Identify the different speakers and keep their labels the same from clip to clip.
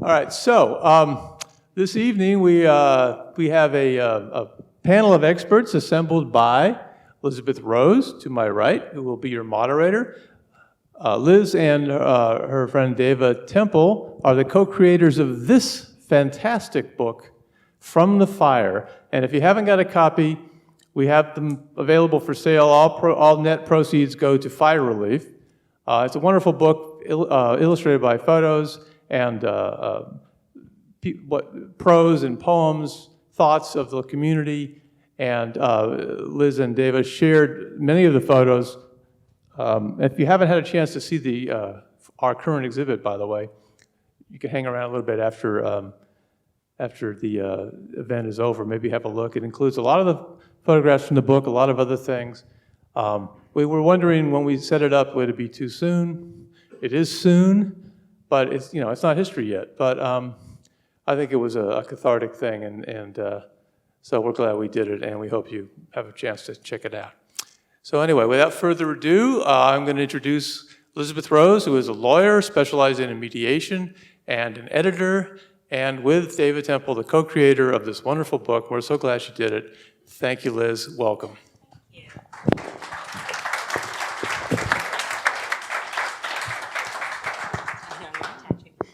Speaker 1: All right, so this evening we have a panel of experts assembled by Elizabeth Rose, to my right, who will be your moderator. Liz and her friend Deva Temple are the co-creators of this fantastic book, From the Fire. And if you haven't got a copy, we have them available for sale. All net proceeds go to fire relief. It's a wonderful book illustrated by photos and prose and poems, thoughts of the community. And Liz and Deva shared many of the photos. If you haven't had a chance to see our current exhibit, by the way, you can hang around a little bit after the event is over. Maybe have a look. It includes a lot of the photographs from the book, a lot of other things. We were wondering when we set it up, would it be too soon? It is soon, but it's not history yet. But I think it was a cathartic thing, and so we're glad we did it, and we hope you have a chance to check it out. So anyway, without further ado, I'm going to introduce Elizabeth Rose, who is a lawyer specializing in mediation and an editor, and with David Temple, the co-creator of this wonderful book. We're so glad she did it. Thank you, Liz. Welcome.
Speaker 2: Thank you.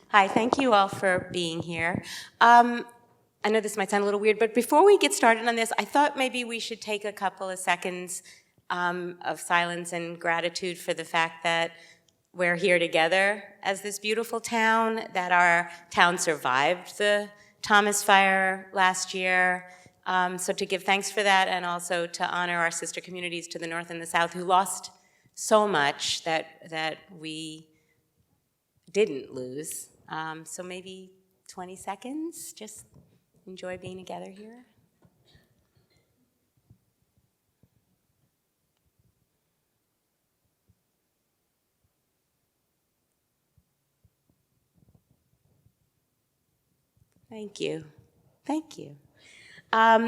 Speaker 2: Hi, thank you all for being here. I know this might sound a little weird, but before we get started on this, I thought maybe we should take a couple of seconds of silence and gratitude for the fact that we're here together as this beautiful town, that our town survived the Thomas Fire last year. So to give thanks for that, and also to honor our sister communities to the north and the south who lost so much that we didn't lose. So maybe 20 seconds, just enjoy being together here. Thank you. Thank you.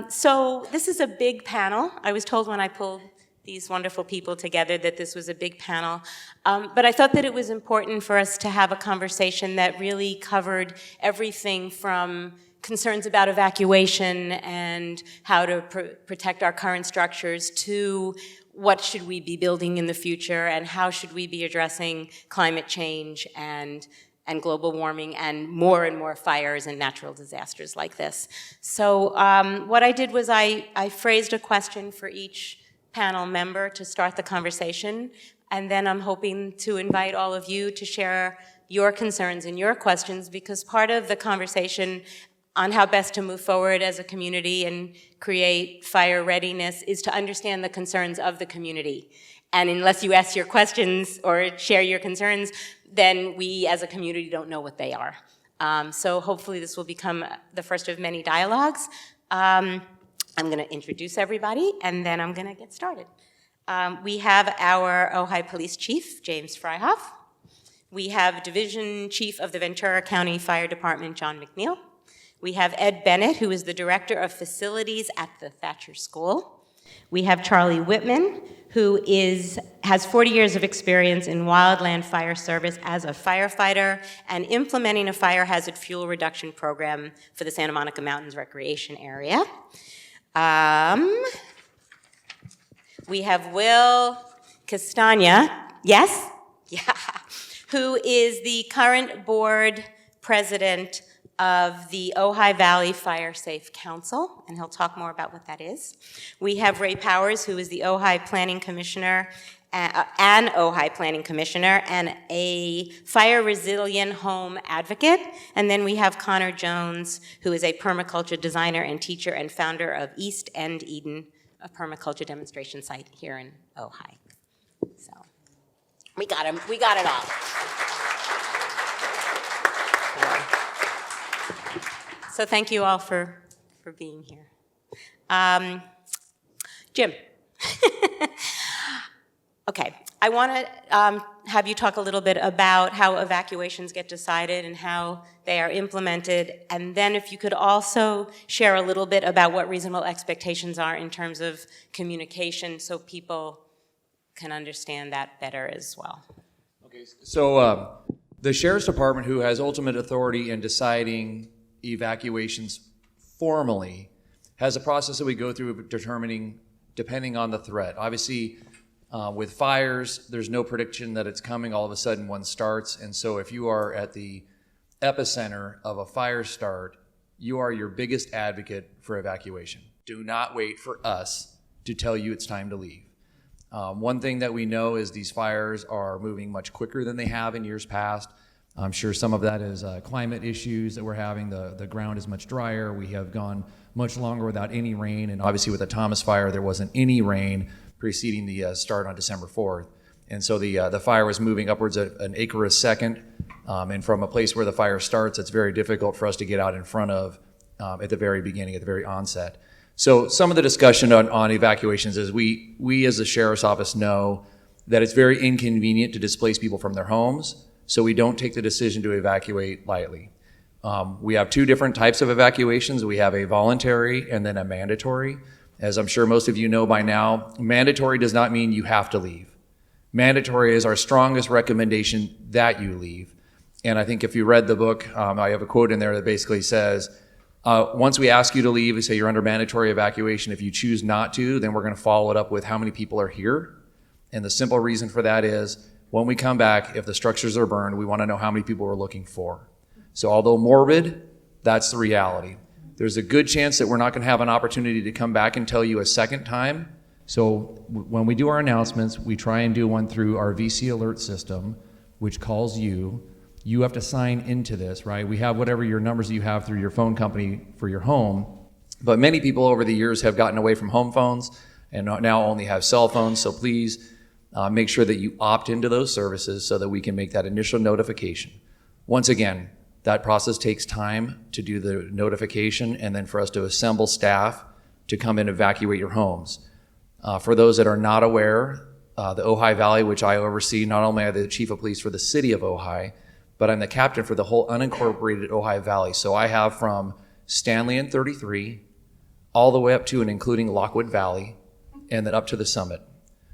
Speaker 2: So this is a big panel. I was told when I pulled these wonderful people together that this was a big panel. But I thought that it was important for us to have a conversation that really covered everything from concerns about evacuation and how to protect our current structures to what should we be building in the future and how should we be addressing climate change and global warming and more fires and natural disasters like this. So what I did was I phrased a question for each panel member to start the conversation, and then I'm hoping to invite all of you to share your concerns and your questions, because part of the conversation on how best to move forward as a community and create fire readiness is to understand the concerns of the community. And unless you ask your questions or share your concerns, then we as a community don't know what they are. So hopefully this will become the first of many dialogues. I'm going to introduce everybody, and then I'm going to get started. We have our Ojai Police Chief, James Freihoff. We have Division Chief of the Ventura County Fire Department, John McNeil. We have Ed Bennett, who is the Director of Facilities at the Thatcher School. We have Charlie Whitman, who has 40 years of experience in wildland fire service as a firefighter and implementing a fire hazard fuel reduction program for the Santa Monica Mountains Recreation Area. We have Will Castagna, yes? Yeah. Who is the current board president of the Ojai Valley Fire Safe Council, and he'll talk more about what that is. We have Ray Powers, who is the Ojai Planning Commissioner, an Ojai Planning Commissioner, and a fire resilient home advocate. And then we have Connor Jones, who is a permaculture designer and teacher and founder of East End Eden, a permaculture demonstration site here in Ojai. So we got him. We got it all. So thank you all for being here. Jim. Okay, I want to have you talk a little bit about how evacuations get decided and how they are implemented, and then if you could also share a little bit about what reasonable expectations are in terms of communication so people can understand that better as well.
Speaker 3: Okay, so The Sheriff's Department, who has ultimate authority in deciding evacuations formally, has a process that we go through of determining, depending on the threat. Obviously, with fires, there's no prediction that it's coming. All of a sudden, one starts. And so if you are at the epicenter of a fire start, you are your biggest advocate for evacuation. Do not wait for us to tell you it's time to leave. One thing that we know is these fires are moving much quicker than they have in years past. I'm sure some of that is climate issues that we're having. The ground is much drier. We have gone much longer without any rain. And obviously with the Thomas fire, there wasn't any rain preceding the start on December 4th. And so the fire was moving upwards of an acre a second. And from a place where the fire starts, it's very difficult for us to get out in front of at the very beginning, at the very onset. So some of the discussion on evacuations is we as the Sheriff's Office know that it's very inconvenient to displace people from their homes, so we don't take the decision to evacuate lightly. We have two different types of evacuations. We have a voluntary and then a mandatory. As I'm sure most of you know by now, mandatory does not mean you have to leave. Mandatory is our strongest recommendation that you leave. And I think if you read the book, I have a quote in there that basically says, once we ask you to leave, we say you're under mandatory evacuation. If you choose not to, then we're going to follow it up with how many people are here. And the simple reason for that is when we come back, if the structures are burned, we want to know how many people we're looking for. So although morbid, that's the reality. There's a good chance that we're not going to have an opportunity to come back and tell you a second time. So when we do our announcements, we try and do one through our VC alert system, which calls you. You have to sign into this, right? We have whatever your numbers you have through your phone company for your home, but many people over the years have gotten away from home phones and now only have cell phones, so please make sure that you opt into those services so that we can make that initial notification. Once again, that process takes time to do the notification and then for us to assemble staff to come and evacuate your homes. For those that are not aware, the Ojai Valley, which I oversee, not only am I the chief of police for the city of Ojai, but I'm the captain for the whole unincorporated Ojai Valley. So I have from Stanley and 33 all the way up to and including Lockwood Valley and then up to the summit.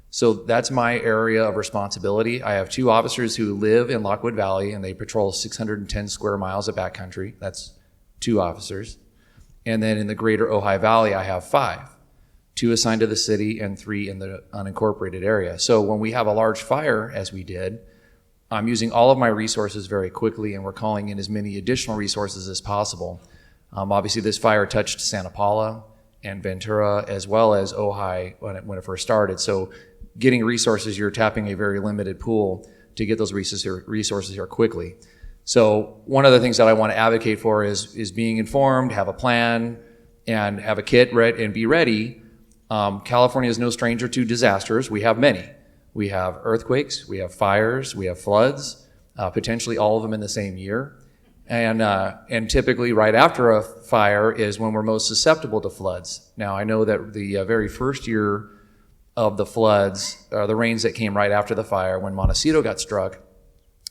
Speaker 3: So that's my area of responsibility. I have two officers who live in Lockwood Valley and they patrol 610 square miles of backcountry. That's two officers. And then in the greater Ojai Valley, I have 5, 2 assigned to the city and 3 in the unincorporated area. So when we have a large fire, as we did, I'm using all of my resources very quickly, and we're calling in as many additional resources as possible. Obviously, this fire touched Santa Paula and Ventura, as well as Ojai when it first started. So getting resources, you're tapping a very limited pool to get those resources here quickly. So one of the things that I want to advocate for is being informed, have a plan, and have a kit and be ready. California is no stranger to disasters. We have many. We have earthquakes, we have fires, we have floods, potentially all of them in the same year. And typically right after a fire is when we're most susceptible to floods. Now, I know that the very first year of the floods, the rains that came right after the fire, when Montecito got struck,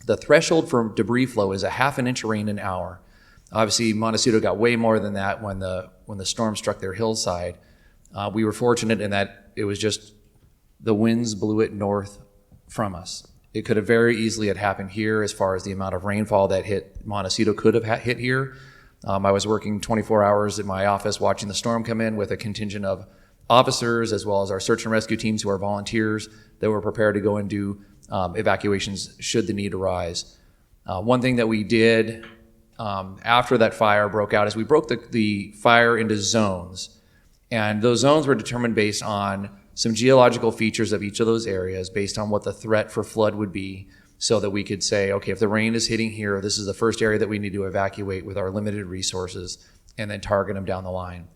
Speaker 3: the threshold for debris flow is a ½ an inch of rain an hour. Obviously, Montecito got way more than that when the storm struck their hillside. We were fortunate in that it was just the winds blew it north from us. It could have very easily had happened here as far as the amount of rainfall that hit Montecito could have hit here. I was working 24 hours in my office watching the storm come in with a contingent of officers as well as our search and rescue teams who are volunteers that were prepared to go and do evacuations should the need arise. One thing that we did after that fire broke out is we broke the fire into zones. And those zones were determined based on some geological features of each of those areas based on what the threat for flood would be so that we could say, okay, if the rain is hitting here, this is the first area that we need to evacuate with our limited resources and then target them down the line.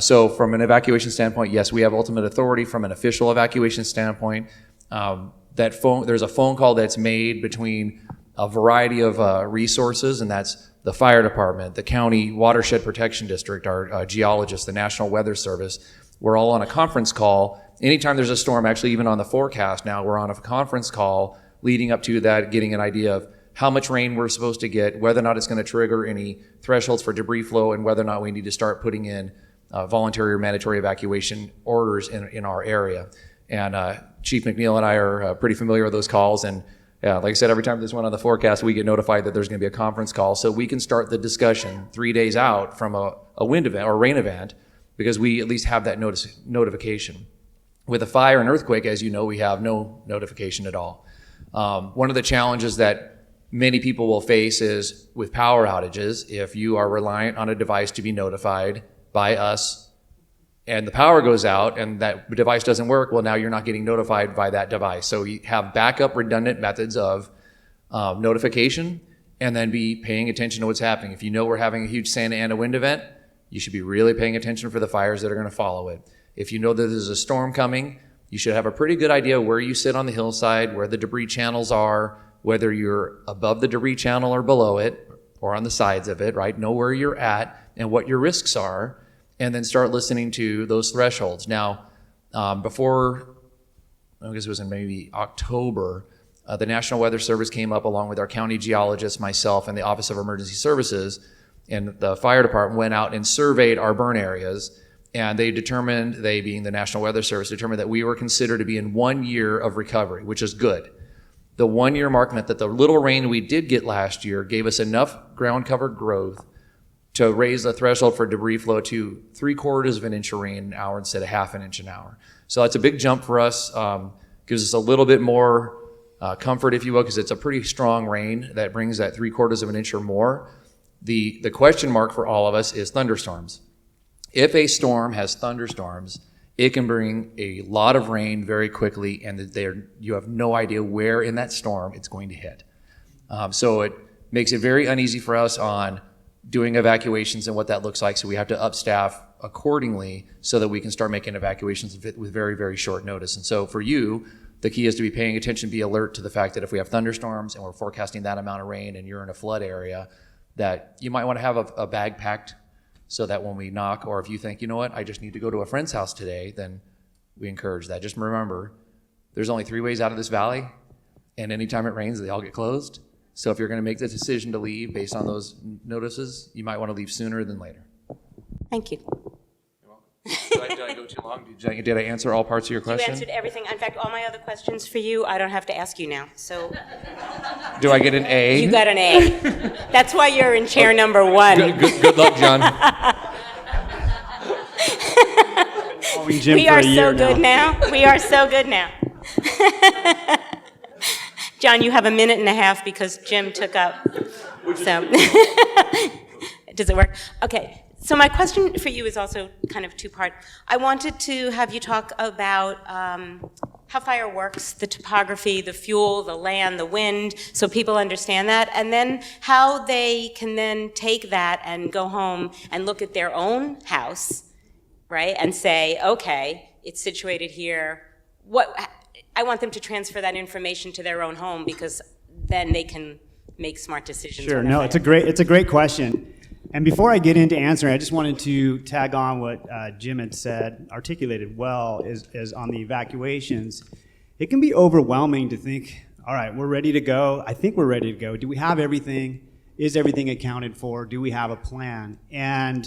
Speaker 3: So from an evacuation standpoint, yes, we have ultimate authority. From an official evacuation standpoint, there's a phone call that's made between a variety of resources, and that's the fire department, the county watershed protection district, our geologists, the National Weather Service. We're all on a conference call. Anytime there's a storm, actually even on the forecast now, we're on a conference call leading up to that, getting an idea of how much rain we're supposed to get, whether or not it's going to trigger any thresholds for debris flow, and whether or not we need to start putting in voluntary or mandatory evacuation orders in our area. And Chief McNeil and I are pretty familiar with those calls, and Yeah, like I said, every time there's one on the forecast, we get notified that there's going to be a conference call, so we can start the discussion 3 days out from a wind event or rain event, because we at least have that notification. With a fire and earthquake, as you know, we have no notification at all. One of the challenges that many people will face is with power outages, if you are reliant on a device to be notified by us and the power goes out and that device doesn't work, well, now you're not getting notified by that device. So you have backup redundant methods of notification, and then be paying attention to what's happening. If you know we're having a huge Santa Ana wind event, you should be really paying attention for the fires that are going to follow it. If you know that there's a storm coming, you should have a pretty good idea where you sit on the hillside, where the debris channels are, whether you're above the debris channel or below it, or on the sides of it, right? Know where you're at and what your risks are, and then start listening to those thresholds. Now, before, I guess it was in maybe October, the National Weather Service came up along with our county geologist, myself, and the Office of Emergency Services, and the fire department went out and surveyed our burn areas, and they determined, they being the National Weather Service, determined that we were considered to be in 1 year of recovery, which is good. The 1 year mark meant that the little rain we did get last year gave us enough ground cover growth to raise the threshold for debris flow to 3/4 of an inch of rain an hour instead of 1/2 inch an hour. So that's a big jump for us. Gives us a little bit more comfort, if you will, because it's a pretty strong rain that brings that 3/4 of an inch or more. The question mark for all of us is thunderstorms. If a storm has thunderstorms, it can bring a lot of rain very quickly, and you have no idea where in that storm it's going to hit. So it makes it very uneasy for us on doing evacuations and what that looks like, so we have to upstaff accordingly so that we can start making evacuations with very, very short notice. And so for you, the key is to be paying attention, be alert to the fact that if we have thunderstorms and we're forecasting that amount of rain and you're in a flood area, that you might want to have a bag packed so that when we knock, or if you think, you know what, I just need to go to a friend's house today, then we encourage that. Just remember, there's only 3 ways out of this valley, and anytime it rains, they all get closed. So if you're going to make the decision to leave based on those notices, you might want to leave sooner than later.
Speaker 2: Thank you.
Speaker 3: You're welcome. Did I go too long? Did I answer all parts of your
Speaker 2: You
Speaker 3: question?
Speaker 2: answered everything. In fact, all my other questions for you, I don't have to ask you now. So
Speaker 3: Do I get an A?
Speaker 2: you got an A. That's why you're in chair number 1.
Speaker 3: Good luck, John.
Speaker 2: We are so good now. We are so good now. John, you have a minute and a half because Jim took up. So, does it work? Okay. So my question for you is also kind of two-part. I wanted to have you talk about how fire works, the topography, the fuel, the land, the wind, so people understand that, and then how they can then take that and go home and look at their own house, right, and say, okay, it's situated here. I want them to transfer that information to their own home, because then they can make smart decisions.
Speaker 4: Sure. No, it's a great question. And before I get into answering, I just wanted to tag on what Jim had said, articulated well, is on the evacuations. It can be overwhelming to think, all right, we're ready to go. I think we're ready to go. Do we have everything? Is everything accounted for? Do we have a plan? And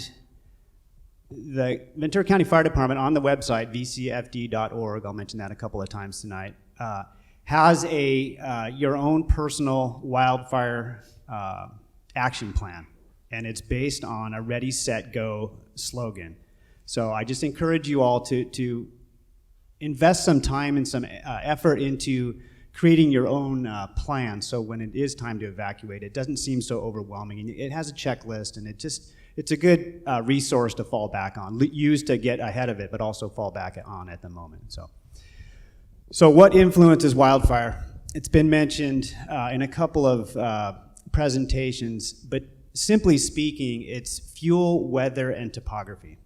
Speaker 4: the Ventura County Fire Department on the website, vcfd.org, I'll mention that a couple of times tonight, has your own personal wildfire action plan. And it's based on a ready, set, go slogan. So I just encourage you all to invest some time and some effort into creating your own plan, so when it is time to evacuate, it doesn't seem so overwhelming. It has a checklist, and it's a good resource to fall back on, use to get ahead of it, but also fall back on at the moment. So what influences wildfire? It's been mentioned in a couple of presentations, but simply speaking, it's fuel, weather, and topography.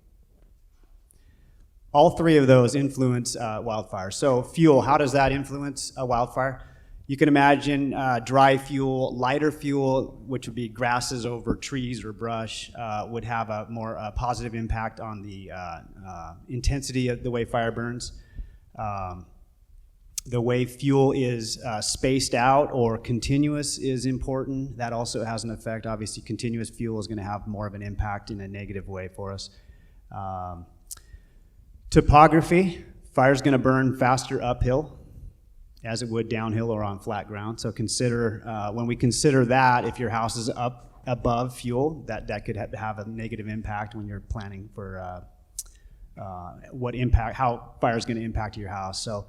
Speaker 4: All 3 of those influence wildfire. So fuel, how does that influence a wildfire? You can imagine dry fuel, lighter fuel, which would be grasses over trees or brush, would have a more positive impact on the intensity of the way fire burns. The way fuel is spaced out or continuous is important. That also has an effect. Obviously, continuous fuel is going to have more of an impact in a negative way for us. Topography, fire's going to burn faster uphill. as it would downhill or on flat ground. So consider, when we consider that, if your house is up above fuel, that could have a negative impact when you're planning for how fire is going to impact your house. So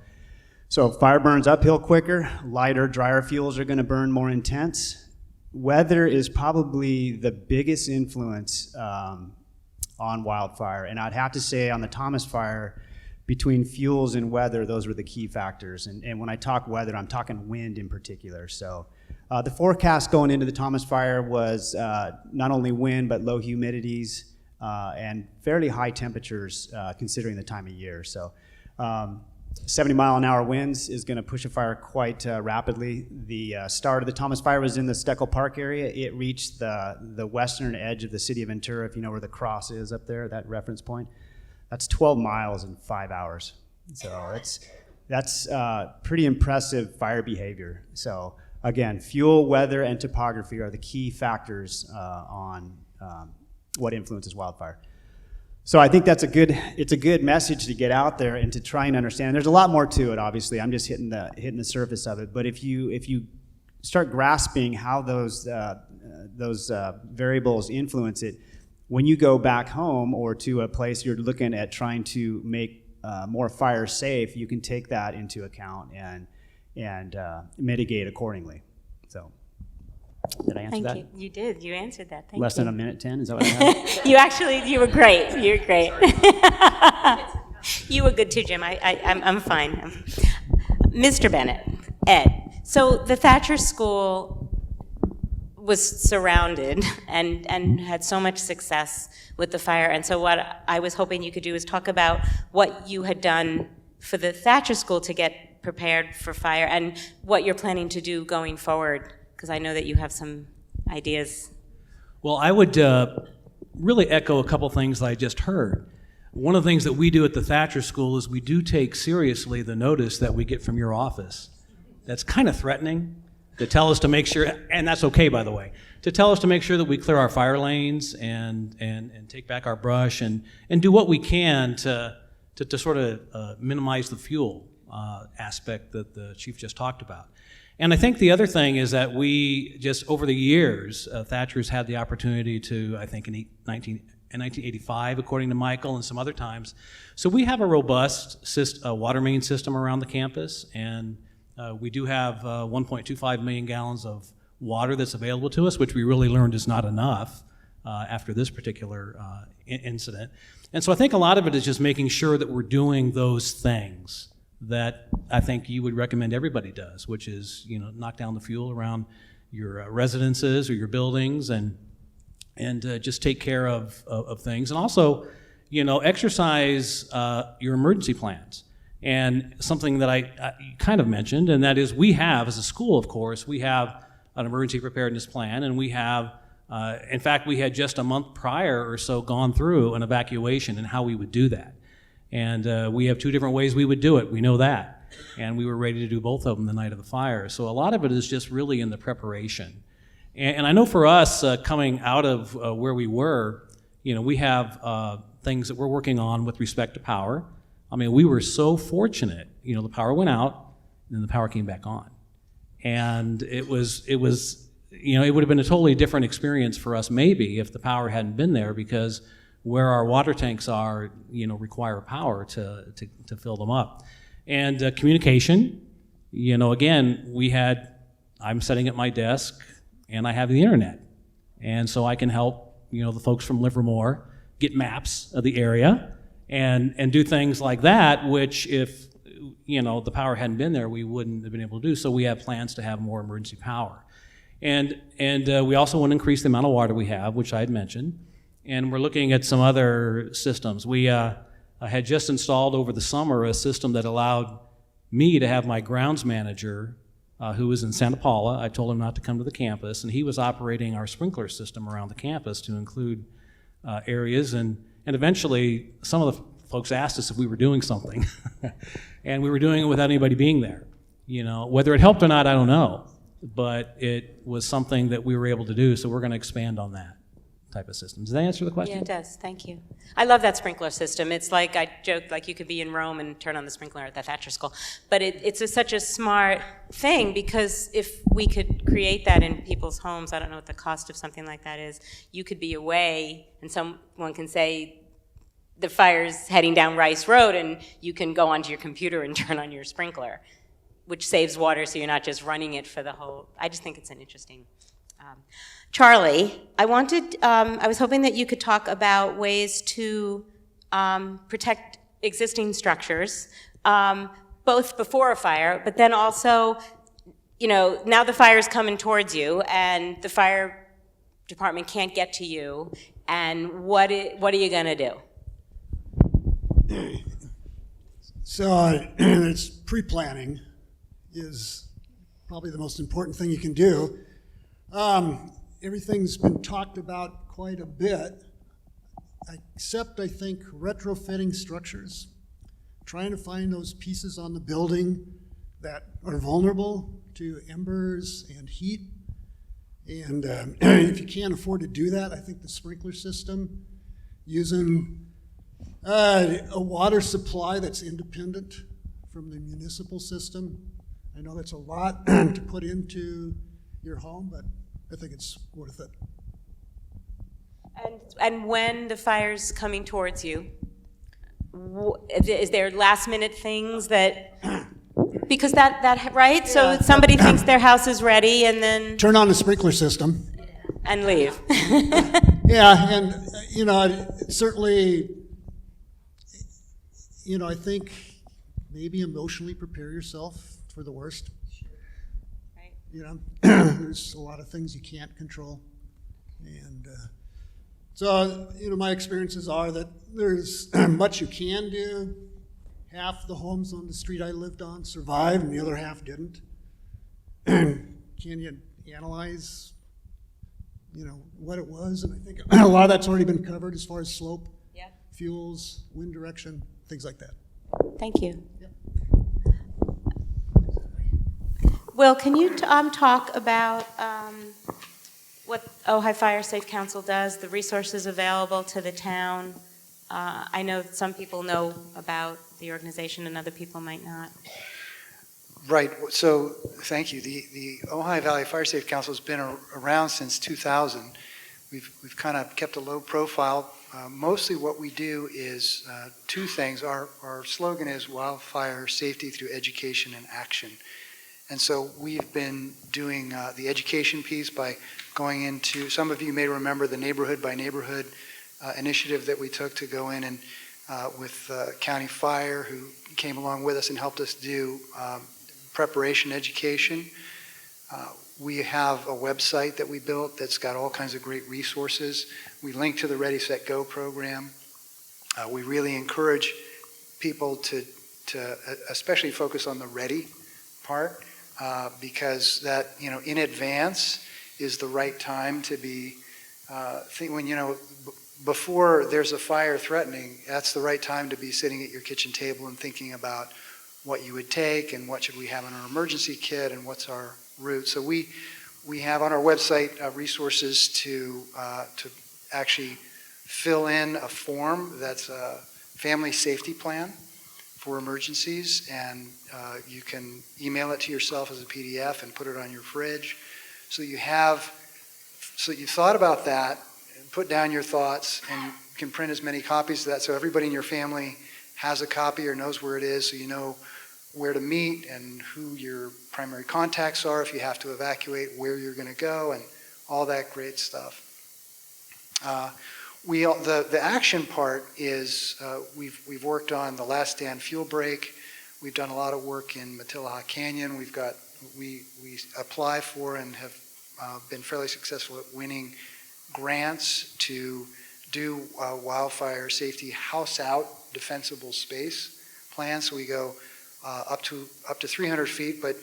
Speaker 4: if fire burns uphill quicker, lighter, drier fuels are going to burn more intense. Weather is probably the biggest influence on wildfire. And I'd have to say on the Thomas fire, between fuels and weather, those were the key factors. And when I talk weather, I'm talking wind in particular. So the forecast going into the Thomas fire was not only wind, but low humidities and fairly high temperatures considering the time of year. So 70-mile-an-hour winds is going to push a fire quite rapidly. The start of the Thomas fire was in the Steckel Park area. It reached the western edge of the city of Ventura, if you know where the cross is up there, that reference point. That's 12 miles in 5 hours. So that's pretty impressive fire behavior. So again, fuel, weather, and topography are the key factors on what influences wildfire. So I think it's a good message to get out there and to try and understand. There's a lot more to it, obviously. I'm just hitting the surface of it. But if you start grasping how those variables influence it, when you go back home or to a place you're looking at trying to make more fire safe, you can take that into account and mitigate accordingly. So, did I answer that?
Speaker 2: Thank you. You did. You answered that. Thank
Speaker 4: Less
Speaker 2: you.
Speaker 4: than a minute 10? Is that what I had?
Speaker 2: You were great. You were great. You were good too, Jim. I'm fine. Mr. Bennett, Ed. So the Thatcher School was surrounded and had so much success with the fire. And so what I was hoping you could do is talk about what you had done for the Thatcher School to get prepared for fire and what you're planning to do going forward, because I know that you have some ideas.
Speaker 5: Well, I would really echo a couple things that I just heard. One of the things that we do at the Thatcher School is we do take seriously the notice that we get from your office. That's kind of threatening, to tell us to make sure, and that's okay, by the way, to tell us to make sure that we clear our fire lanes and take back our brush and do what we can to sort of minimize the fuel aspect that the chief just talked about. And I think the other thing is that we just, over the years, Thatcher's had the opportunity to, I think in 1985, according to Michael, and some other times. So we have a robust water main system around the campus, and we do have 1.25 million gallons of water that's available to us, which we really learned is not enough after this particular incident. And so I think a lot of it is just making sure that we're doing those things that I think you would recommend everybody does, which is, knock down the fuel around your residences or your buildings and just take care of things. And also, exercise your emergency plans. And something that I kind of mentioned, and that is we have, as a school, of course, we have an emergency preparedness plan, and we have, in fact, we had just a month prior or so gone through an evacuation and how we would do that. And we have two different ways we would do it, we know that. And we were ready to do both of them the night of the fire. So a lot of it is just really in the preparation. And I know for us, coming out of where we were, we have things that we're working on with respect to power. I mean, we were so fortunate, the power went out, and then the power came back on. And it would have been a totally different experience for us maybe if the power hadn't been there, because where our water tanks are, require power to fill them up. And communication, again, I'm sitting at my desk and I have the internet. And so I can help, the folks from Livermore get maps of the area and do things like that, which if, the power hadn't been there, we wouldn't have been able to do. So we have plans to have more emergency power. And we also want to increase the amount of water we have, which I had mentioned. And we're looking at some other systems. We had just installed over the summer a system that allowed me to have my grounds manager, who was in Santa Paula. I told him not to come to the campus, and he was operating our sprinkler system around the campus to include areas. And eventually, some of the folks asked us if we were doing something, and we were doing it without anybody being there. Whether it helped or not, I don't know, but it was something that we were able to do. So we're going to expand on that. type of system. Does that answer the question?
Speaker 2: Yeah, it does. Thank you. I love that sprinkler system. It's like, I joked, like you could be in Rome and turn on the sprinkler at the Thatcher School. But such a smart thing, because if we could create that in people's homes, I don't know what the cost of something like that is, you could be away and someone can say, the fire's heading down Rice Road, and you can go onto your computer and turn on your sprinkler, which saves water so you're not just running it for the whole, I just think it's an interesting. Charlie, I was hoping that you could talk about ways to protect existing structures, both before a fire, but then also, now the fire's coming towards you and the fire department can't get to you, and what are you gonna do?
Speaker 6: So it's pre-planning is probably the most important thing you can do. Everything's been talked about quite a bit, except I think retrofitting structures, trying to find those pieces on the building that are vulnerable to embers and heat. And if you can't afford to do that, I think the sprinkler system, using a water supply that's independent from the municipal system. I know that's a lot to put into your home, but I think it's worth it.
Speaker 2: And when the fire's coming towards you, is there last minute things that, because that right? Yeah. So somebody thinks their house is ready and then
Speaker 6: turn on the sprinkler system
Speaker 2: and leave.
Speaker 6: Yeah, and certainly, I think maybe emotionally prepare yourself for the worst. Right. There's a lot of things you can't control, and so my experiences are that there's much you can do. Half the homes on the street I lived on survived, and the other half didn't. Can you analyze, what it was? And I think a lot of that's already been covered as far as slope,
Speaker 2: yeah,
Speaker 6: fuels, wind direction, things like that.
Speaker 2: Thank you.
Speaker 6: Yep.
Speaker 2: Will, can you talk about what Ojai Fire Safe Council does, the resources available to the town? I know that some people know about the organization and other people might not.
Speaker 7: Right. So, thank you. The Ojai Valley Fire Safe Council has been around since 2000. We've kind of kept a low profile. Mostly what we do is two things. Our slogan is wildfire safety through education and action. And so we've been doing the education piece by going into, some of you may remember the neighborhood by neighborhood initiative that we took to go in and with County Fire, who came along with us and helped us do preparation education. We have a website that we built that's got all kinds of great resources. We link to the Ready, Set, Go program. We really encourage people to especially focus on the ready part because that, in advance is the right time to be, before there's a fire threatening, that's the right time to be sitting at your kitchen table and thinking about what you would take and what should we have in our emergency kit and what's our route. So we have on our website resources to actually fill in a form that's a family safety plan for emergencies, and you can email it to yourself as a PDF and put it on your fridge. So you've thought about that, and put down your thoughts, and you can print as many copies of that so everybody in your family has a copy or knows where it is, so you know where to meet and who your primary contacts are if you have to evacuate, where you're going to go, and all that great stuff. The action part is we've worked on the Last Stand fuel break. We've done a lot of work in Matilaha Canyon. We apply for and have been fairly successful at winning grants to do wildfire safety house out defensible space plans. So we go up to 300 feet, but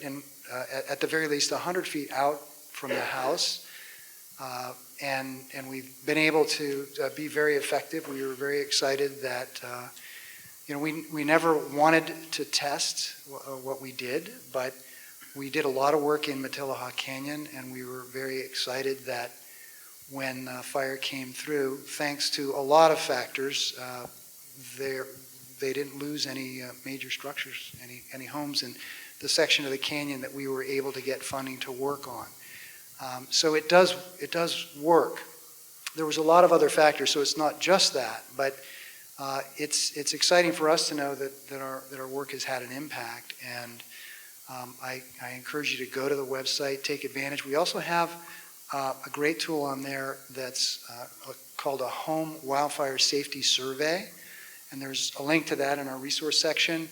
Speaker 7: at the very least 100 feet out from the house. And we've been able to be very effective. We were very excited that, we never wanted to test what we did, but we did a lot of work in Matilaha Canyon, and we were very excited that when fire came through. Thanks to a lot of factors, they didn't lose any major structures, any homes in the section of the canyon that we were able to get funding to work on. So it does work. There was a lot of other factors, so it's not just that, but it's exciting for us to know that our work has had an impact, and I encourage you to go to the website, take advantage. We also have a great tool on there that's called a Home Wildfire Safety Survey, and there's a link to that in our resource section,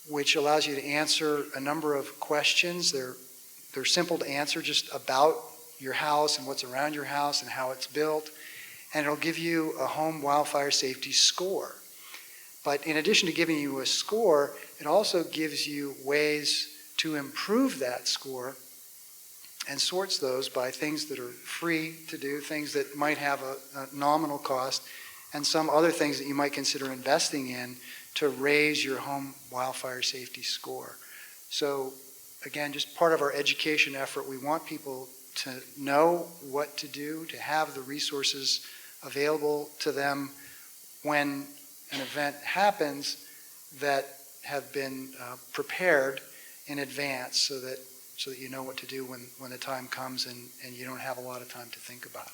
Speaker 7: which allows you to answer a number of questions. They're simple to answer, just about your house and what's around your house and how it's built, and it'll give you a home wildfire safety score. But in addition to giving you a score, it also gives you ways to improve that score and sorts those by things that are free to do, things that might have a nominal cost, and some other things that you might consider investing in to raise your home wildfire safety score. So again, just part of our education effort, we want people to know what to do, to have the resources available to them when an event happens that have been prepared in advance so that you know what to do when the time comes and you don't have a lot of time to think about it.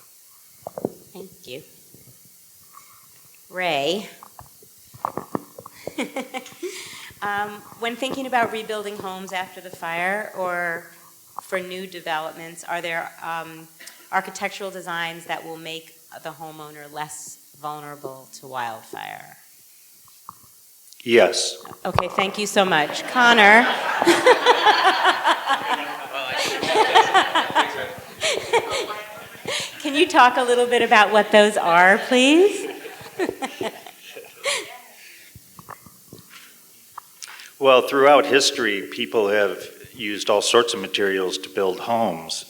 Speaker 2: Thank you. Ray, when thinking about rebuilding homes after the fire or for new developments, are there architectural designs that will make the homeowner less vulnerable to wildfire?
Speaker 8: Yes.
Speaker 2: Okay, thank you so much. Connor? Can you talk a little bit about what those are, please?
Speaker 8: Well, throughout history, people have used all sorts of materials to build homes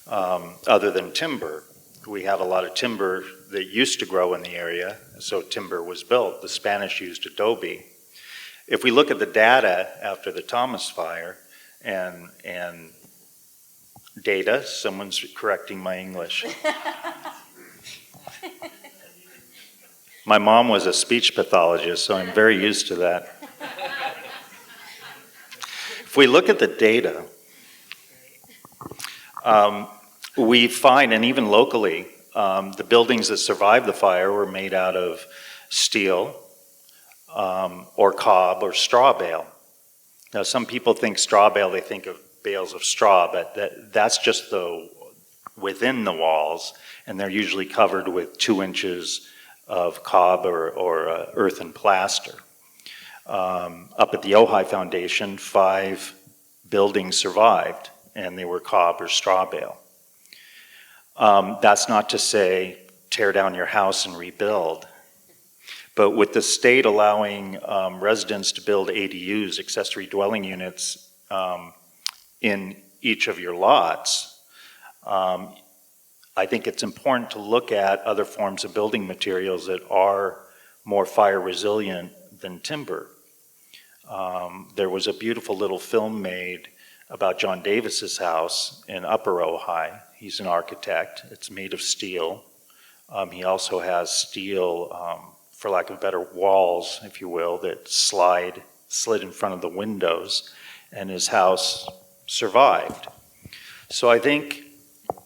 Speaker 8: other than timber. We have a lot of timber that used to grow in the area, so timber was built. The Spanish used adobe. If we look at the data after the Thomas fire and data, someone's correcting my English. My mom was a speech pathologist, so I'm very used to that. If we look at the data, we find, and even locally, the buildings that survived the fire were made out of steel or cob or straw bale. Now, some people think straw bale, they think of bales of straw, but that's just within the walls, and they're usually covered with 2 inches of cob or earthen plaster. Up at the Ojai Foundation, 5 buildings survived, and they were cob or straw bale. That's not to say tear down your house and rebuild, but with the state allowing residents to build ADUs, accessory dwelling units, in each of your lots, I think it's important to look at other forms of building materials that are more fire resilient than timber. There was a beautiful little film made about John Davis's house in Upper Ojai. He's an architect. It's made of steel. He also has steel, for lack of better, walls, if you will, that slid in front of the windows, and his house survived. So I think,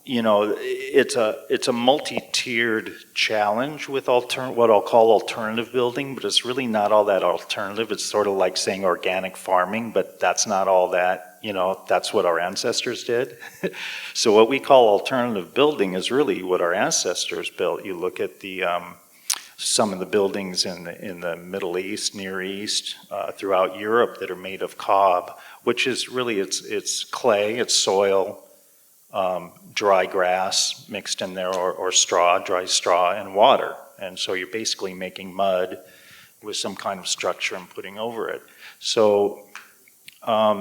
Speaker 8: you know, it's a multi-tiered challenge with what I'll call alternative building, but it's really not all that alternative. It's sort of like saying organic farming, but that's not all that, you know, that's what our ancestors did. So what we call alternative building is really what our ancestors built. You look at some of the buildings in the Middle East, Near East, throughout Europe that are made of cob, which is really, it's clay, it's soil, dry grass mixed in there, or straw, dry straw, and water. And so you're basically making mud with some kind of structure and putting over it. So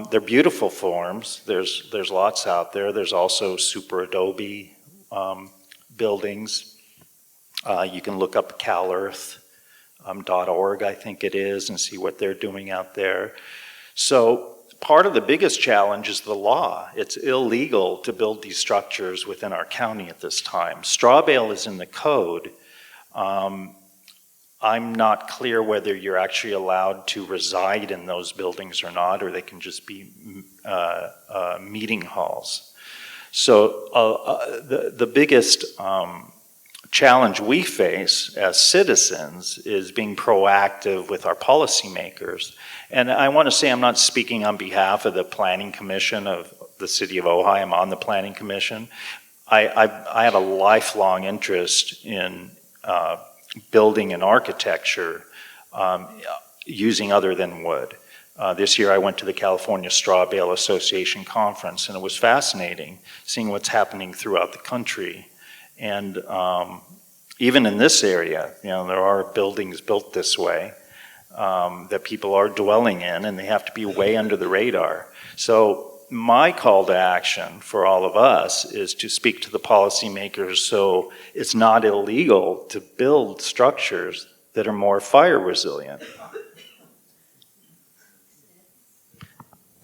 Speaker 8: they're beautiful forms. There's lots out there. There's also super adobe buildings. You can look up CalEarth.org, I think it is, and see what they're doing out there. So part of the biggest challenge is the law. It's illegal to build these structures within our county at this time. Straw bale is in the code. I'm not clear whether you're actually allowed to reside in those buildings or not, or they can just be meeting halls. So the biggest challenge we face as citizens is being proactive with our policymakers. And I want to say I'm not speaking on behalf of the Planning Commission of the City of Ojai. I'm on the Planning Commission. I have a lifelong interest in building and architecture using other than wood. This year I went to the California Straw Bale Association conference, and it was fascinating seeing what's happening throughout the country. And even in this area, you know, there are buildings built this way that people are dwelling in, and they have to be way under the radar. So my call to action for all of us is to speak to the policymakers so it's not illegal to build structures that are more fire resilient.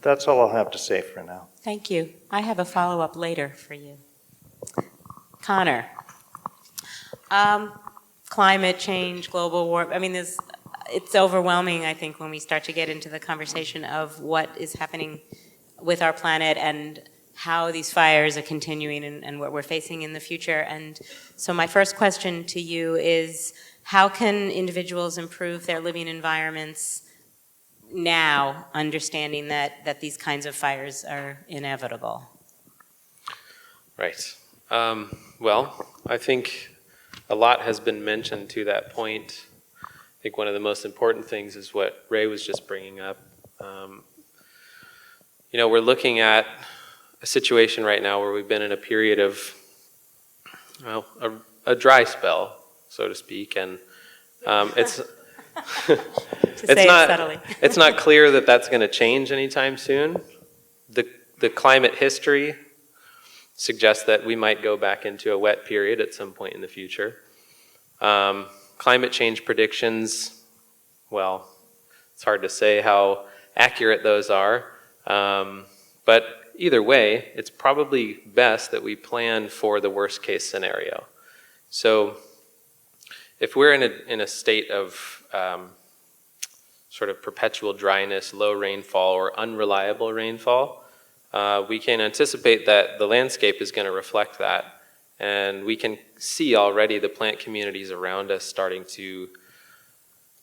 Speaker 8: That's all I'll have to say for now.
Speaker 2: Thank you. I have a follow-up later for you. Connor, climate change, global warming, I mean, it's overwhelming, I think, when we start to get into the conversation of what is happening with our planet and how these fires are continuing and what we're facing in the future. And so my first question to you is, how can individuals improve their living environments now, understanding that these kinds of fires are inevitable?
Speaker 9: Right. Well, I think a lot has been mentioned to that point. I think one of the most important things is what Ray was just bringing up. You know, we're looking at a situation right now where we've been in a period of, well, a dry spell, so to speak, and it's it's not clear that that's going to change anytime soon. The climate history suggests that we might go back into a wet period at some point in the future. Climate change predictions, well, it's hard to say how accurate those are. But either way, it's probably best that we plan for the worst case scenario. So if we're in a state of sort of perpetual dryness, low rainfall, or unreliable rainfall, we can anticipate that the landscape is going to reflect that. And we can see already the plant communities around us starting to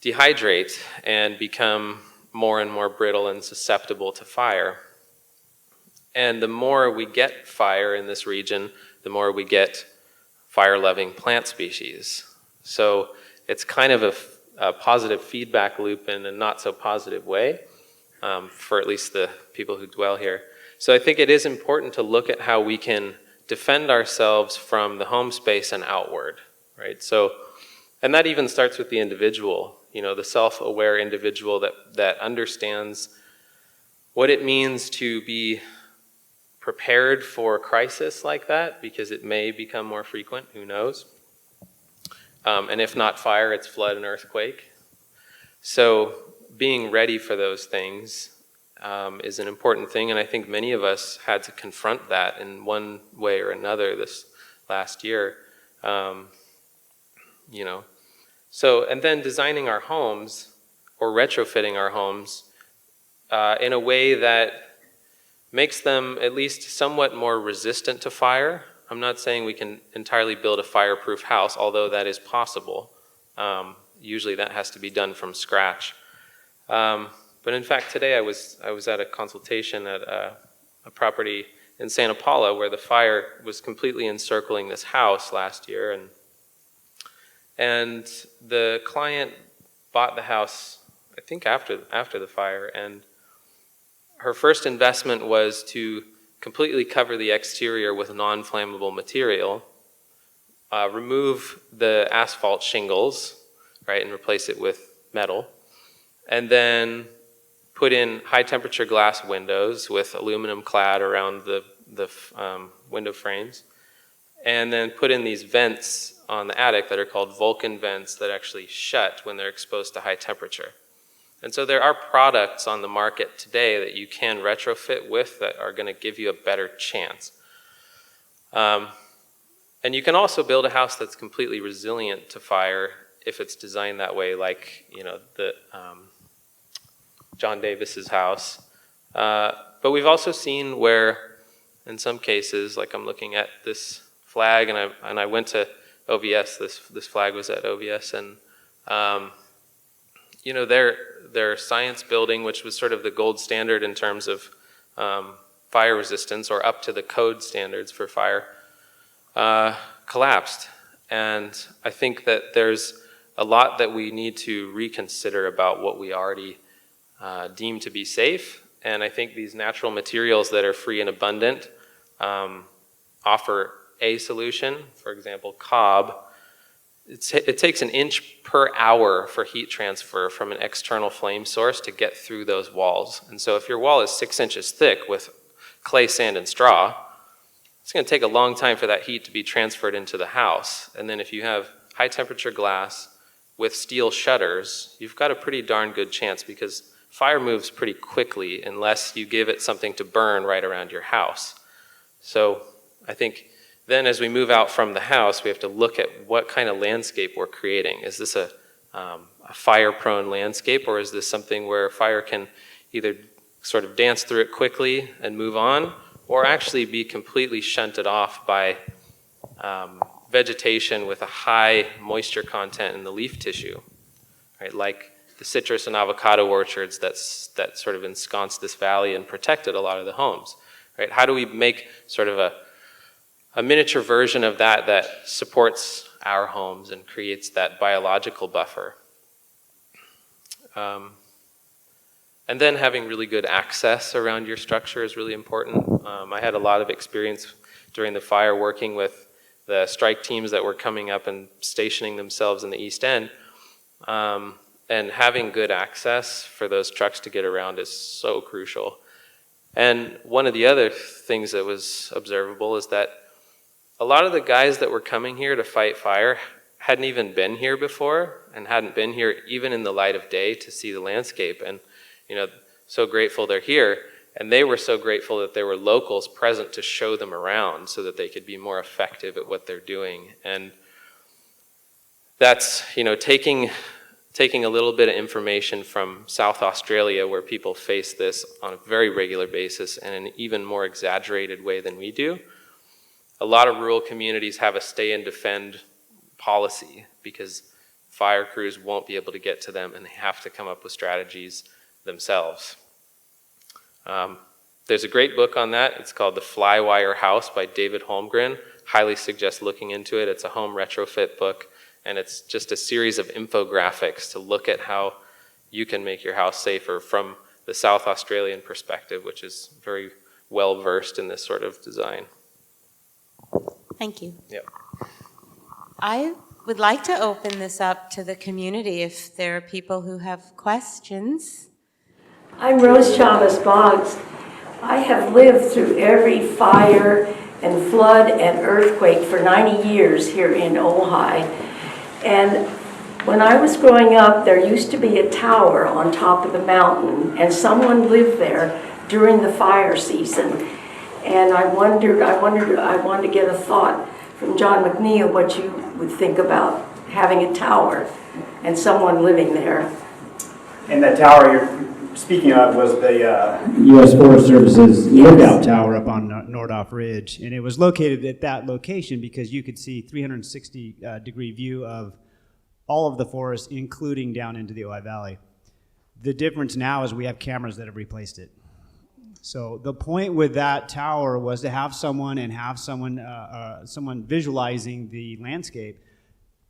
Speaker 9: dehydrate and become more and more brittle and susceptible to fire. And the more we get fire in this region, the more we get fire-loving plant species. So it's kind of a positive feedback loop in a not so positive way for at least the people who dwell here. So I think it is important to look at how we can defend ourselves from the home space and outward, right? So, and that even starts with the individual, you know, the self-aware individual that understands what it means to be prepared for a crisis like that, because it may become more frequent, who knows? And if not fire, it's flood and earthquake. So being ready for those things is an important thing, and I think many of us had to confront that in one way or another this last year. You know, so, and then designing our homes or retrofitting our homes in a way that makes them at least somewhat more resistant to fire. I'm not saying we can entirely build a fireproof house, although that is possible. Usually that has to be done from scratch. But in fact, today I was at a consultation at a property in Santa Paula where the fire was completely encircling this house last year, and the client bought the house, I think after the fire, and her first investment was to completely cover the exterior with non-flammable material, remove the asphalt shingles, right, and replace it with metal, and then put in high-temperature glass windows with aluminum clad around the window frames, and then put in these vents on the attic that are called Vulcan vents that actually shut when they're exposed to high temperature. And so there are products on the market today that you can retrofit with that are going to give you a better chance. And you can also build a house that's completely resilient to fire if it's designed that way, like, you know, the John Davis's house. But we've also seen where, in some cases, like I'm looking at this flag, and I went to OVS. This flag was at OVS, and you know, their science building, which was sort of the gold standard in terms of fire resistance, or up to the code standards for fire, collapsed. And I think that there's a lot that we need to reconsider about what we already deem to be safe. And I think these natural materials that are free and abundant offer a solution. For example, cob. It takes 1 inch per hour for heat transfer from an external flame source to get through those walls. And so if your wall is 6 inches thick with clay, sand, and straw, it's going to take a long time for that heat to be transferred into the house. And then if you have high temperature glass with steel shutters, you've got a pretty darn good chance, because fire moves pretty quickly unless you give it something to burn right around your house. So I think then as we move out from the house, we have to look at what kind of landscape we're creating. Is this a fire-prone landscape, or is this something where fire can either sort of dance through it quickly and move on, or actually be completely shunted off by vegetation with a high moisture content in the leaf tissue, right? Like the citrus and avocado orchards that sort of ensconced this valley and protected a lot of the homes, right? How do we make sort of a miniature version of that that supports our homes and creates that biological buffer? And then having really good access around your structure is really important. I had a lot of experience during the fire working with the strike teams that were coming up and stationing themselves in the East End. And having good access for those trucks to get around is so crucial. And one of the other things that was observable is that a lot of the guys that were coming here to fight fire hadn't even been here before, and hadn't been here even in the light of day to see the landscape. And, you know, so grateful they're here. And they were so grateful that there were locals present to show them around so that they could be more effective at what they're doing. And that's, you know, taking a little bit of information from South Australia, where people face this on a very regular basis and in an even more exaggerated way than we do. A lot of rural communities have a stay and defend policy because fire crews won't be able to get to them, and they have to come up with strategies themselves. There's a great book on that. It's called The Flywire House by David Holmgren. Highly suggest looking into it. It's a home retrofit book, and it's just a series of infographics to look at how you can make your house safer from the South Australian perspective, which is very well versed in this sort of design.
Speaker 2: Thank you.
Speaker 9: Yep.
Speaker 2: I would like to open this up to the community if there are people who have questions.
Speaker 10: I'm Rose Chavez Boggs. I have lived through every fire and flood and earthquake for 90 years here in Ojai. And when I was growing up, there used to be a tower on top of the mountain, and someone lived there during the fire season. And I wanted to get a thought from John McNeil what you would think about having a tower and someone living there.
Speaker 4: And that tower you're speaking of was the U.S. Forest Service's lookout tower up on Nordoff Ridge. And it was located at that location because you could see 360-degree view of all of the forest, including down into the Ojai Valley. The difference now is we have cameras that have replaced it. So the point with that tower was to have someone and have someone visualizing the landscape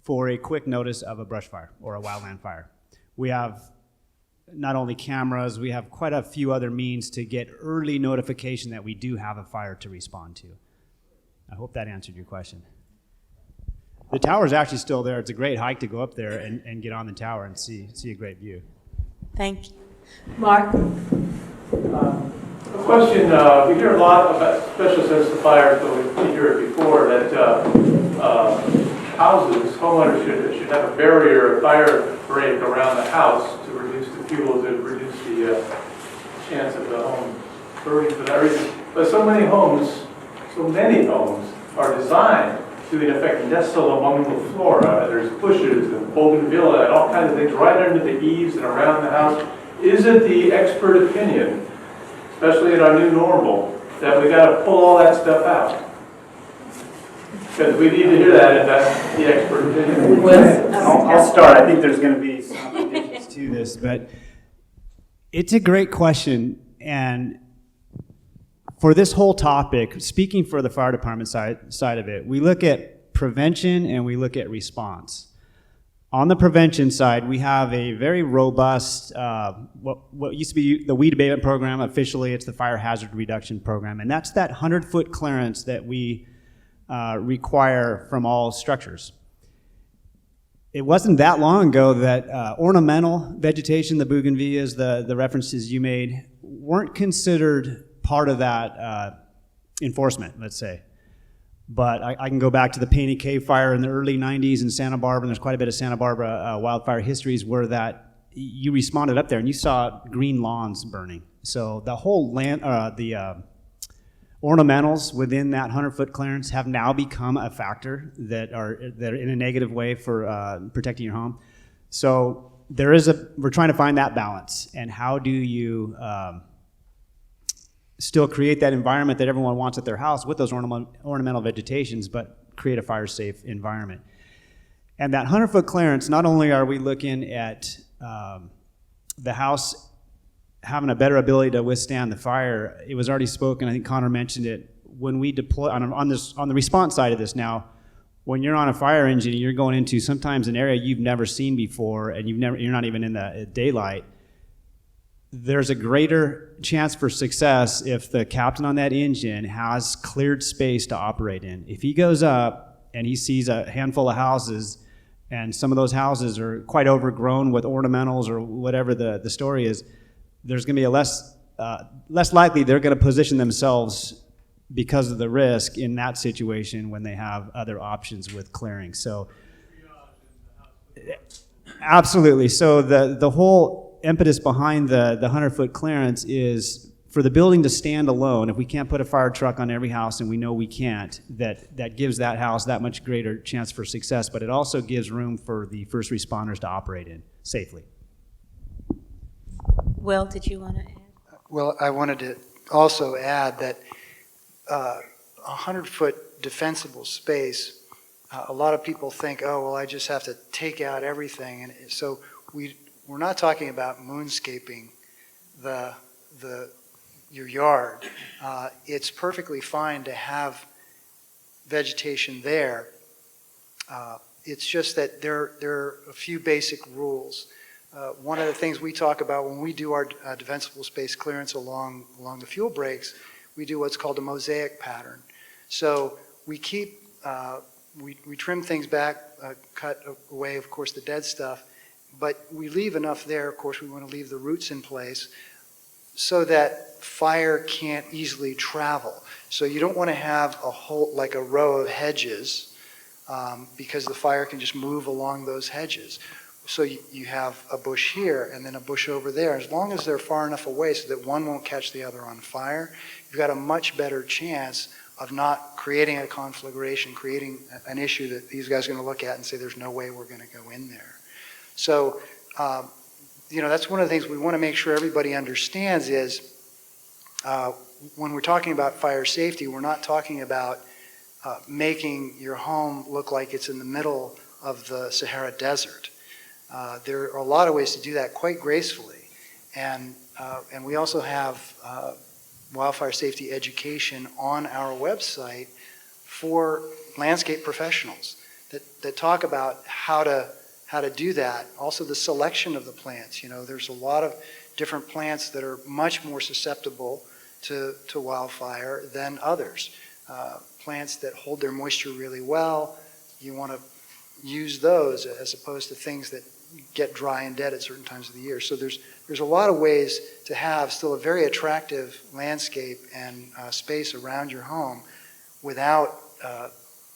Speaker 4: for a quick notice of a brush fire or a wildland fire. We have not only cameras, we have quite a few other means to get early notification that we do have a fire to respond to. I hope that answered your question. The tower is actually still there. It's a great hike to go up there and get on the tower and see a great view.
Speaker 2: Thank you. Mark?
Speaker 1: A question, we hear a lot about, especially since the fires, but we didn't hear it before, that houses, homeowners should have a barrier, a fire break around the house to reduce the fuel to reduce the chance of the home burning for that reason. But so many homes are designed to, in effect, nestle among the flora. There's bushes and bougainvillea and all kinds of things right under the eaves and around the house. Is it the expert opinion, especially in our new normal, that we got to pull all that stuff out? Because we need to hear that if that's the expert opinion.
Speaker 4: I'll start. I think there's going to be some additions to this, but it's a great question. And for this whole topic, speaking for the fire department side of it, we look at prevention and we look at response. On the prevention side, we have a very robust, what used to be the weed abatement program. Officially, it's the fire hazard reduction program. And that's that 100-foot clearance that we require from all structures. It wasn't that long ago that ornamental vegetation, the bougainvilleas, the references you made, weren't considered part of that enforcement, let's say. But I can go back to the Painted Cave fire in the early 90s in Santa Barbara, and there's quite a bit of Santa Barbara wildfire histories where that you responded up there and you saw green lawns burning. So the whole land, ornamentals within that 100-foot clearance have now become a factor that are in a negative way for protecting your home. So we're trying to find that balance, and how do you still create that environment that everyone wants at their house with those ornamental vegetations, but create a fire-safe environment. And that 100-foot clearance, not only are we looking at the house having a better ability to withstand the fire, it was already spoken, I think Connor mentioned it, when we deploy, on the response side of this now, when you're on a fire engine and you're going into sometimes an area you've never seen before and you're not even in the daylight, there's a greater chance for success if the captain on that engine has cleared space to operate in. If he goes up and he sees a handful of houses and some of those houses are quite overgrown with ornamentals or whatever the story is, there's going to be a less likely they're going to position themselves because of the risk in that situation when they have other options with clearing. So absolutely. So the whole impetus behind the 100-foot clearance is for the building to stand alone. If we can't put a fire truck on every house, and we know we can't, that gives that house that much greater chance for success, but it also gives room for the first responders to operate in safely.
Speaker 2: Will, did you want to add?
Speaker 7: Well, I wanted to also add that a 100-foot defensible space, a lot of people think, oh, well, I just have to take out everything. And so we're not talking about moonscaping your yard. It's perfectly fine to have vegetation there. It's just that there are a few basic rules. One of the things we talk about when we do our defensible space clearance along the fuel breaks, we do what's called a mosaic pattern. So we keep, we trim things back, cut away, of course, the dead stuff, but we leave enough there. Of course, we want to leave the roots in place so that fire can't easily travel. So you don't want to have like a row of hedges because the fire can just move along those hedges. So you have a bush here and then a bush over there. As long as they're far enough away so that one won't catch the other on fire, you've got a much better chance of not creating a conflagration, creating an issue that these guys are going to look at and say there's no way we're going to go in there. So, that's one of the things we want to make sure everybody understands is when we're talking about fire safety, we're not talking about making your home look like it's in the middle of the Sahara Desert. There are a lot of ways to do that quite gracefully. And we also have wildfire safety education on our website for landscape professionals that talk about how to do that. Also the selection of the plants. There's a lot of different plants that are much more susceptible to wildfire than others. Plants that hold their moisture really well, you want to use those as opposed to things that get dry and dead at certain times of the year. So there's a lot of ways to have still a very attractive landscape and space around your home without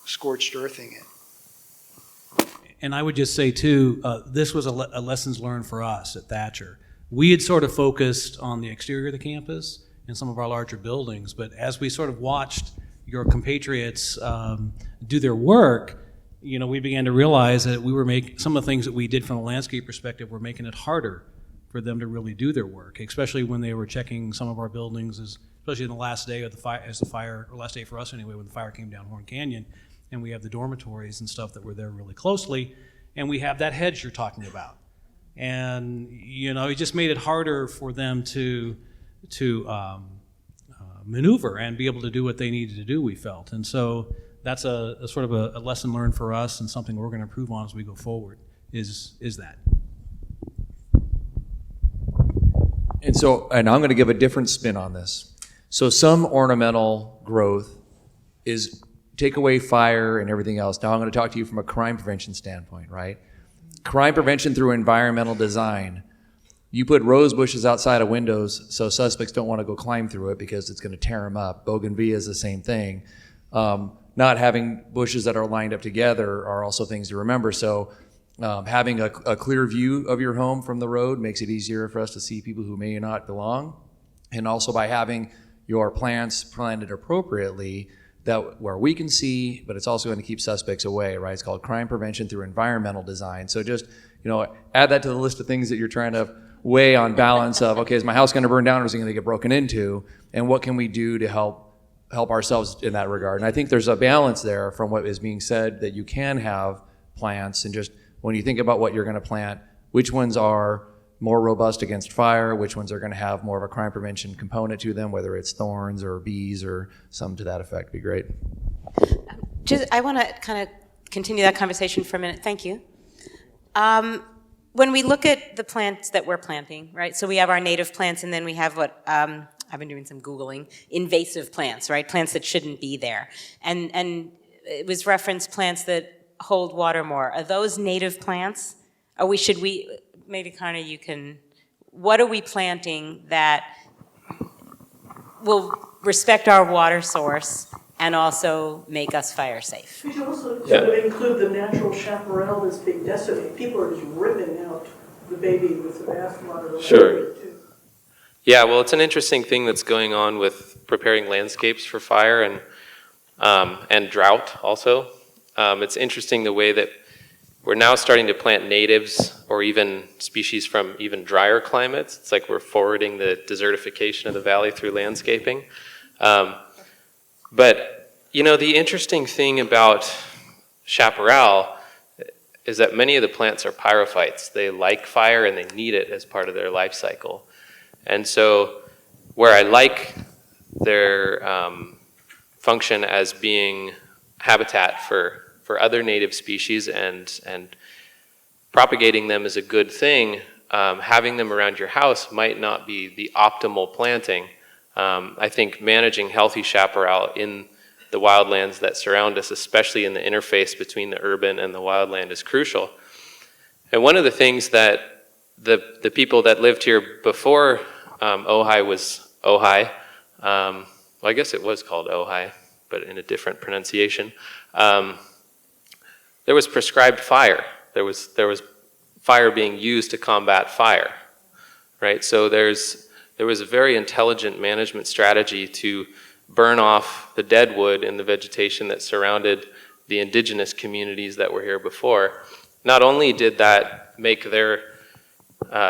Speaker 7: scorched earthing it.
Speaker 5: And I would just say too, this was a lessons learned for us at Thatcher. We had sort of focused on the exterior of the campus and some of our larger buildings, but as we sort of watched your compatriots do their work, we began to realize that we were making some of the things that we did from a landscape perspective were making it harder for them to really do their work, especially when they were checking some of our buildings, especially in the last day of the fire, or last day for us anyway, when the fire came down Horn Canyon, and we have the dormitories and stuff that were there really closely, and we have that hedge you're talking about. And, it just made it harder for them to maneuver and be able to do what they needed to do, we felt. And so that's a sort of a lesson learned for us, and something we're going to improve on as we go forward, is that.
Speaker 3: And I'm going to give a different spin on this. So some ornamental growth is take away fire and everything else. Now I'm going to talk to you from a crime prevention standpoint, right? Crime prevention through environmental design. You put rose bushes outside of windows so suspects don't want to go climb through it because it's going to tear them up. Bougainvillea is the same thing. Not having bushes that are lined up together are also things to remember. So having a clear view of your home from the road makes it easier for us to see people who may not belong. And also by having your plants planted appropriately, that where we can see, but it's also going to keep suspects away, right? It's called crime prevention through environmental design. So just, add that to the list of things that you're trying to weigh on balance of, okay, is my house going to burn down or is it going to get broken into? And what can we do to help ourselves in that regard? And I think there's a balance there from what is being said, that you can have plants, and just when you think about what you're going to plant, which ones are more robust against fire, which ones are going to have more of a crime prevention component to them, whether it's thorns or bees or some to that effect, be great.
Speaker 2: I want to kind of continue that conversation for a minute. Thank you. When we look at the plants that we're planting, right? So we have our native plants, and then we have what I've been doing some Googling, invasive plants, right? Plants that shouldn't be there. And it was referenced plants that hold water more. Are those native plants? Should we, maybe Connie, you can, what are we planting that will respect our water source and also make us fire safe?
Speaker 11: We should also include the natural chaparral that's being decimated. People are just ripping out the baby with the bathwater.
Speaker 9: Sure. Yeah, well, it's an interesting thing that's going on with preparing landscapes for fire and drought also. It's interesting the way that we're now starting to plant natives or even species from even drier climates. It's like we're forwarding the desertification of the valley through landscaping. But, the interesting thing about chaparral is that many of the plants are pyrophytes. They like fire and they need it as part of their life cycle. And so where I like their function as being habitat for other native species and propagating them is a good thing, having them around your house might not be the optimal planting. I think managing healthy chaparral in the wildlands that surround us, especially in the interface between the urban and the wildland, is crucial. And one of the things that the people that lived here before Ojai was Ojai, well, I guess it was called Ojai, but in a different pronunciation. There was prescribed fire. There was fire being used to combat fire, right? So there was a very intelligent management strategy to burn off the dead wood in the vegetation that surrounded the indigenous communities that were here before. Not only did that make their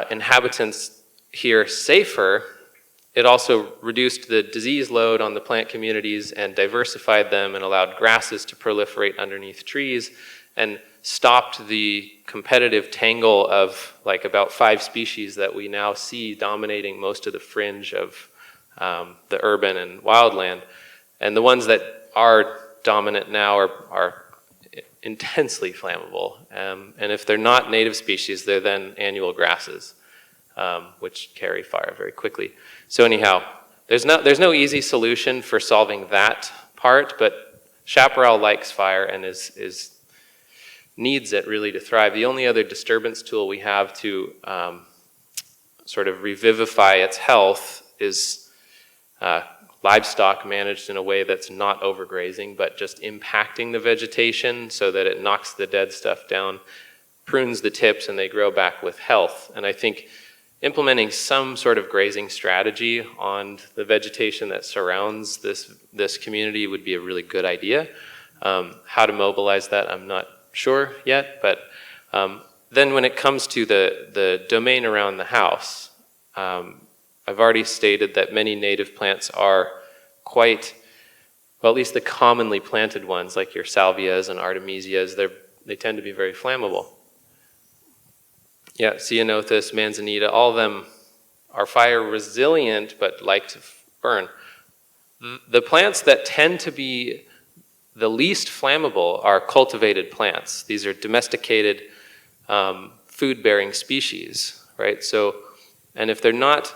Speaker 9: inhabitants here safer, it also reduced the disease load on the plant communities and diversified them and allowed grasses to proliferate underneath trees and stopped the competitive tangle of like about 5 species that we now see dominating most of the fringe of the urban and wildland. And the ones that are dominant now are intensely flammable. And if they're not native species, they're then annual grasses, which carry fire very quickly. So anyhow, there's no easy solution for solving that part, but chaparral likes fire and needs it really to thrive. The only other disturbance tool we have to sort of revivify its health is livestock managed in a way that's not overgrazing, but just impacting the vegetation so that it knocks the dead stuff down, prunes the tips, and they grow back with health. And I think implementing some sort of grazing strategy on the vegetation that surrounds this community would be a really good idea. How to mobilize that, I'm not sure yet, but then when it comes to the domain around the house, I've already stated that many native plants are quite, well, at least the commonly planted ones, like your salvias and artemisias, they tend to be very flammable. Yeah, ceanothus, manzanita, all of them are fire resilient, but like to burn. The plants that tend to be the least flammable are cultivated plants. These are domesticated food-bearing species, right? So, and if they're not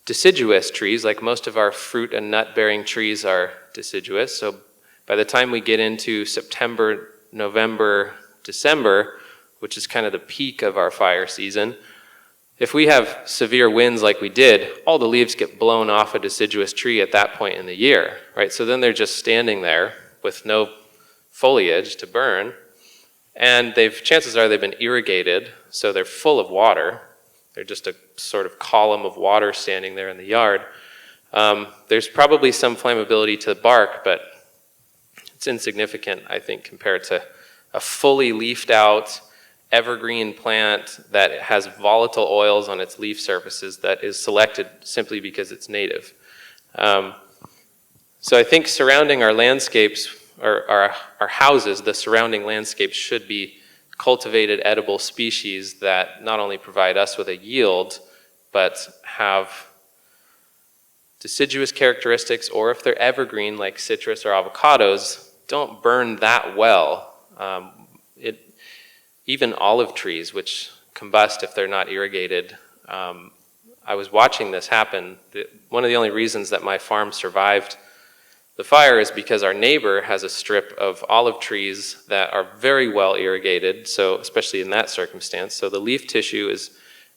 Speaker 9: deciduous trees, like most of our fruit and nut-bearing trees are deciduous, so by the time we get into September, November, December, which is kind of the peak of our fire season, if we have severe winds like we did, all the leaves get blown off a deciduous tree at that point in the year, right? So then they're just standing there with no foliage to burn, and chances are they've been irrigated, so they're full of water. They're just a sort of column of water standing there in the yard. There's probably some flammability to the bark, but it's insignificant, I think, compared to a fully leafed out evergreen plant that has volatile oils on its leaf surfaces that is selected simply because it's native. So I think surrounding our landscapes, or our houses, the surrounding landscapes should be cultivated edible species that not only provide us with a yield, but have deciduous characteristics, or if they're evergreen like citrus or avocados, don't burn that well. Even olive trees, which combust if they're not irrigated. I was watching this happen. One of the only reasons that my farm survived the fire is because our neighbor has a strip of olive trees that are very well irrigated, so especially in that circumstance. So the leaf tissue is,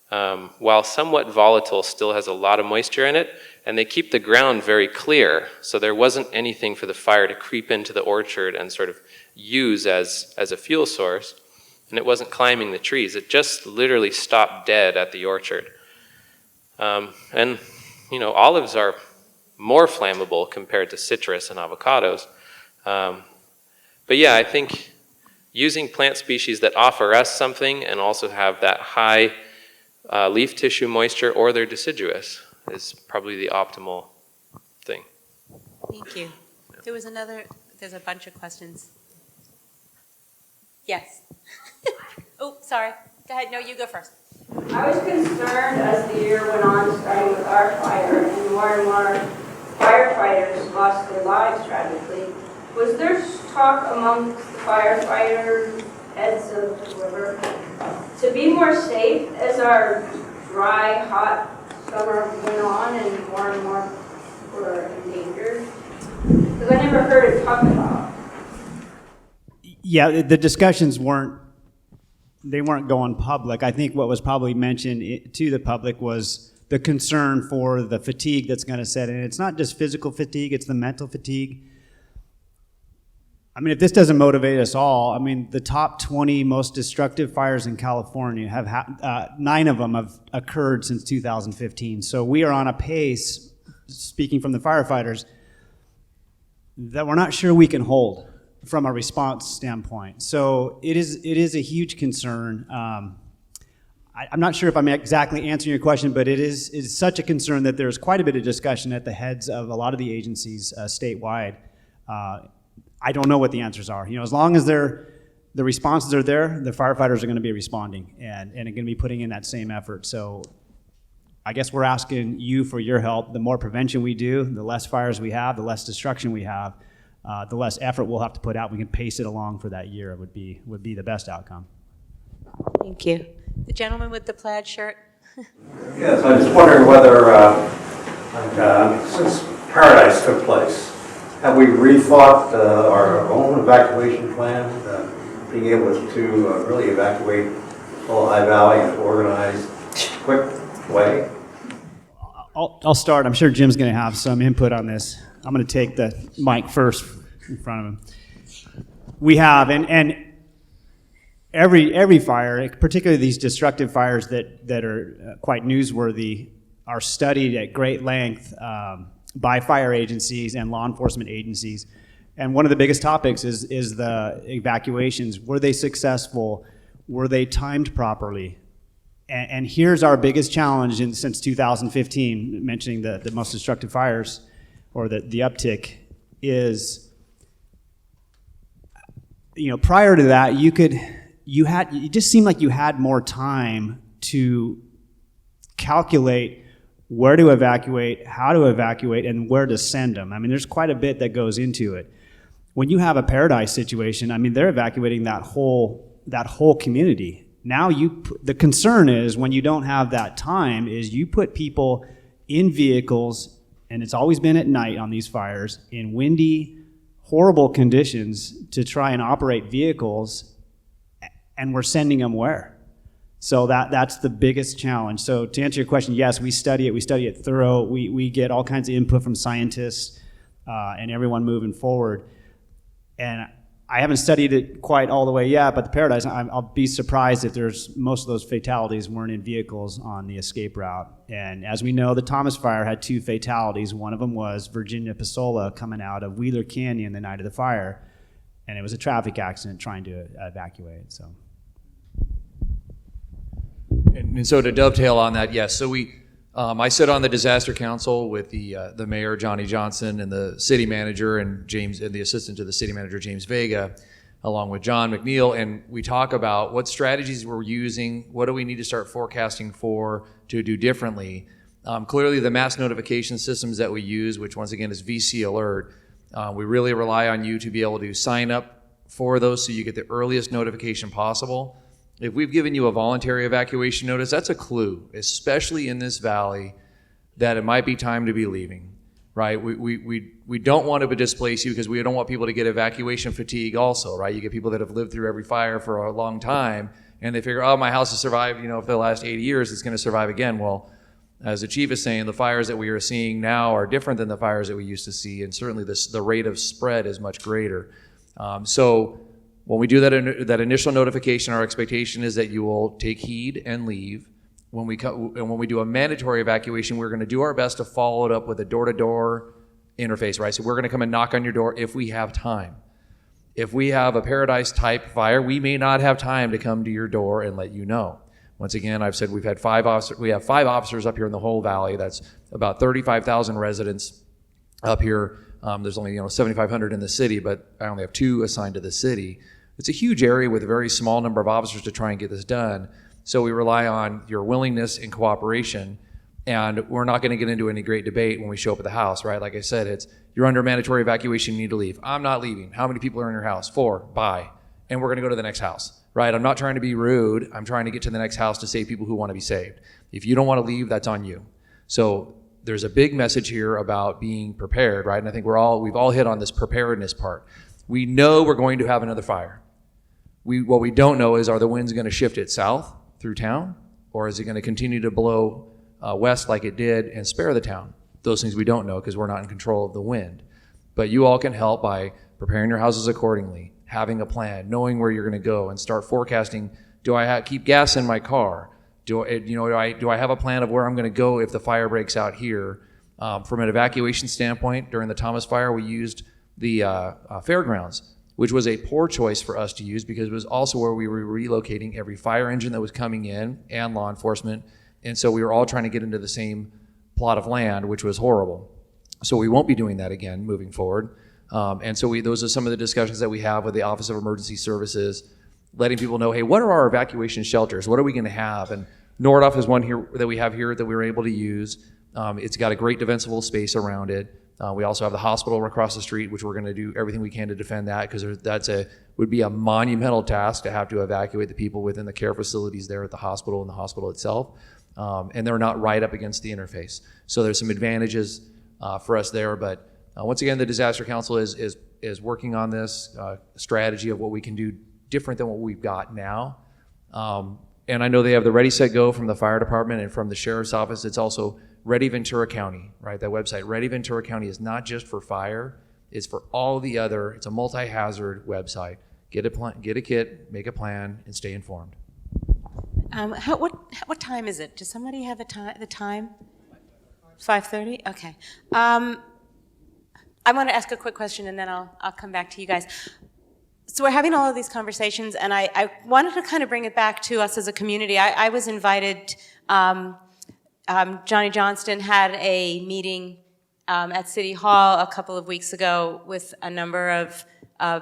Speaker 9: while somewhat volatile, still has a lot of moisture in it, and they keep the ground very clear. So there wasn't anything for the fire to creep into the orchard and sort of use as a fuel source. And it wasn't climbing the trees. It just literally stopped dead at the orchard. And, you know, olives are more flammable compared to citrus and avocados. But yeah, I think using plant species that offer us something and also have that high leaf tissue moisture, or they're deciduous, is probably the optimal thing.
Speaker 2: Thank you. There's a bunch of questions. Yes. Oh, sorry. Go ahead. No, you go first.
Speaker 10: I was concerned as the year went on, starting with our fire, and more firefighters lost their lives tragically. Was there talk amongst the firefighters, heads of the river, to be more safe as our dry, hot summer went on and more were endangered? Because I never heard it talked about.
Speaker 4: Yeah, the discussions weren't going public. I think what was probably mentioned to the public was the concern for the fatigue that's going to set in. It's not just physical fatigue, it's the mental fatigue. I mean, if this doesn't motivate us all, I mean, the top 20 most destructive fires in California have 9 of them have occurred since 2015. So we are on a pace, speaking from the firefighters, that we're not sure we can hold from a response standpoint. So it is a huge concern. I'm not sure if I'm exactly answering your question, but it is such a concern that there's quite a bit of discussion at the heads of a lot of the agencies statewide. I don't know what the answers are. You know, as long as the responses are there, the firefighters are going to be responding and are going to be putting in that same effort. So I guess we're asking you for your help. The more prevention we do, the less fires we have, the less destruction we have, the less effort we'll have to put out. We can pace it along for that year. It would be the best outcome.
Speaker 2: Thank you. The gentleman with the plaid shirt.
Speaker 12: Yes, I was wondering whether, since Paradise took place, have we rethought our own evacuation plan, being able to really evacuate Ojai Valley in an organized, quick way?
Speaker 4: I'll start. I'm sure Jim's going to have some input on this. I'm going to take the mic first in front of him. We have, and every fire, particularly these destructive fires that are quite newsworthy, are studied at great length by fire agencies and law enforcement agencies. And one of the biggest topics is the evacuations. Were they successful? Were they timed properly? And here's our biggest challenge since 2015, mentioning the most destructive fires, or the uptick, is, prior to that, it just seemed like you had more time to calculate where to evacuate, how to evacuate, and where to send them. I mean, there's quite a bit that goes into it. When you have a Paradise situation, I mean, they're evacuating that whole community. Now the concern is, when you don't have that time, is you put people in vehicles, and it's always been at night on these fires, in windy, horrible conditions to try and operate vehicles, and we're sending them where? So that's the biggest challenge. So to answer your question, yes, we study it thorough. We get all kinds of input from scientists and everyone moving forward. And I haven't studied it quite all the way yet, but the Paradise, I'll be surprised if most of those fatalities weren't in vehicles on the escape route. And as we know, the Thomas Fire had 2 fatalities. One of them was Virginia Pasola coming out of Wheeler Canyon the night of the fire, and it was a traffic accident trying to evacuate. So.
Speaker 3: And so to dovetail on that, yes. So I sit on the disaster council with the mayor, Johnny Johnson, and the city manager, and the assistant to the city manager, James Vega, along with John McNeil, and we talk about what strategies we're using, what do we need to start forecasting to do differently. Clearly, the mass notification systems that we use, which once again is VC Alert, we really rely on you to be able to sign up for those so you get the earliest notification possible. If we've given you a voluntary evacuation notice, that's a clue, especially in this valley, that it might be time to be leaving, right? We don't want to displace you because we don't want people to get evacuation fatigue also, right? You get people that have lived through every fire for a long time, and they figure, oh, my house has survived, for the last 80 years, it's going to survive again. Well, as the chief is saying, the fires that we are seeing now are different than the fires that we used to see, and certainly the rate of spread is much greater. So when we do that initial notification, our expectation is that you will take heed and leave. When we do a mandatory evacuation, we're going to do our best to follow it up with a door-to-door interface, right? So we're going to come and knock on your door if we have time. If we have a Paradise-type fire, we may not have time to come to your door and let you know. Once again, I've said we have 5 officers up here in the whole valley. That's about 35,000 residents up here. There's only 7,500 in the city, but I only have 2 assigned to the city. It's a huge area with a very small number of officers to try and get this done. So we rely on your willingness and cooperation, and we're not going to get into any great debate when we show up at the house, right? Like I said, you're under mandatory evacuation, you need to leave. I'm not leaving. How many people are in your house? 4. Bye. And we're going to go to the next house, right? I'm not trying to be rude. I'm trying to get to the next house to save people who want to be saved. If you don't want to leave, that's on you. So there's a big message here about being prepared, right? And I think we've all hit on this preparedness part. We know we're going to have another fire. What we don't know is, are the winds going to shift it south through town, or is it going to continue to blow west like it did and spare the town? Those things we don't know because we're not in control of the wind. But you all can help by preparing your houses accordingly, having a plan, knowing where you're going to go, and start forecasting. Do I keep gas in my car? Do I have a plan of where I'm going to go if the fire breaks out here? From an evacuation standpoint, during the Thomas Fire, we used the fairgrounds, which was a poor choice for us to use because it was also where we were relocating every fire engine that was coming in and law enforcement. And so we were all trying to get into the same plot of land, which was horrible. So we won't be doing that again moving forward. And so those are some of the discussions that we have with the Office of Emergency Services, letting people know, hey, what are our evacuation shelters? What are we going to have? And Nordoff is one here that we have here that we were able to use. It's got a great defensible space around it. We also have the hospital across the street, which we're going to do everything we can to defend that, because would be a monumental task to have to evacuate the people within the care facilities there at the hospital and the hospital itself. And they're not right up against the interface. So there's some advantages for us there. But once again, the Disaster Council is working on this strategy of what we can do different than what we've got now. And I know they have the Ready, Set, Go from the fire department and from the sheriff's office. It's also Ready Ventura County, right? That website, Ready Ventura County, is not just for fire. It's for all the other, it's a multi-hazard website. get a kit, make a plan, and stay informed.
Speaker 2: What time is it? Does somebody have the time? 5:30? Okay. I want to ask a quick question, and then I'll come back to you guys. So we're having all of these conversations, and I wanted to kind of bring it back to us as a community. I was invited, Johnny Johnston had a meeting at City Hall a couple of weeks ago with a number of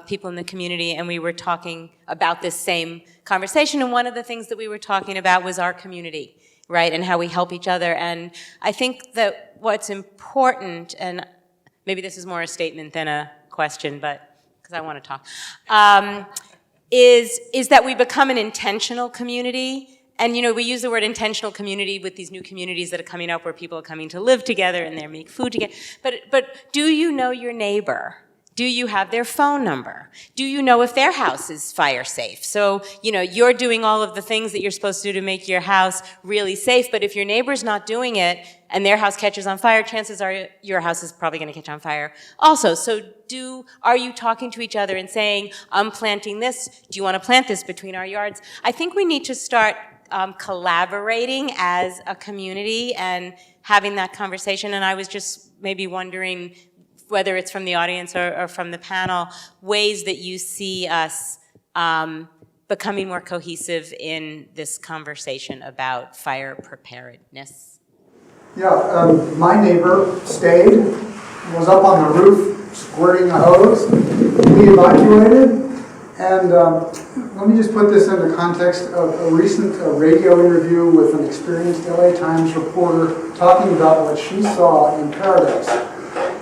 Speaker 2: people in the community, and we were talking about this same conversation, and one of the things that we were talking about was our community, right, and how we help each other. And I think that what's important, and maybe this is more a statement than a question, but because I want to talk, is that we become an intentional community. And, you know, we use the word intentional community with these new communities that are coming up where people are coming to live together and they make food together. But do you know your neighbor? Do you have their phone number? Do you know if their house is fire safe? So, you know, you're doing all of the things that you're supposed to do to make your house really safe, but if your neighbor's not doing it and their house catches on fire, chances are your house is probably going to catch on fire also. So are you talking to each other and saying, I'm planting this, do you want to plant this between our yards? I think we need to start collaborating as a community and having that conversation, and I was just maybe wondering, whether it's from the audience or from the panel, ways that you see us becoming more cohesive in this conversation about fire preparedness.
Speaker 13: Yeah, my neighbor stayed, was up on the roof squirting a hose. We evacuated, and let me just put this into context of a recent radio interview with an experienced LA Times reporter talking about what she saw in Paradise.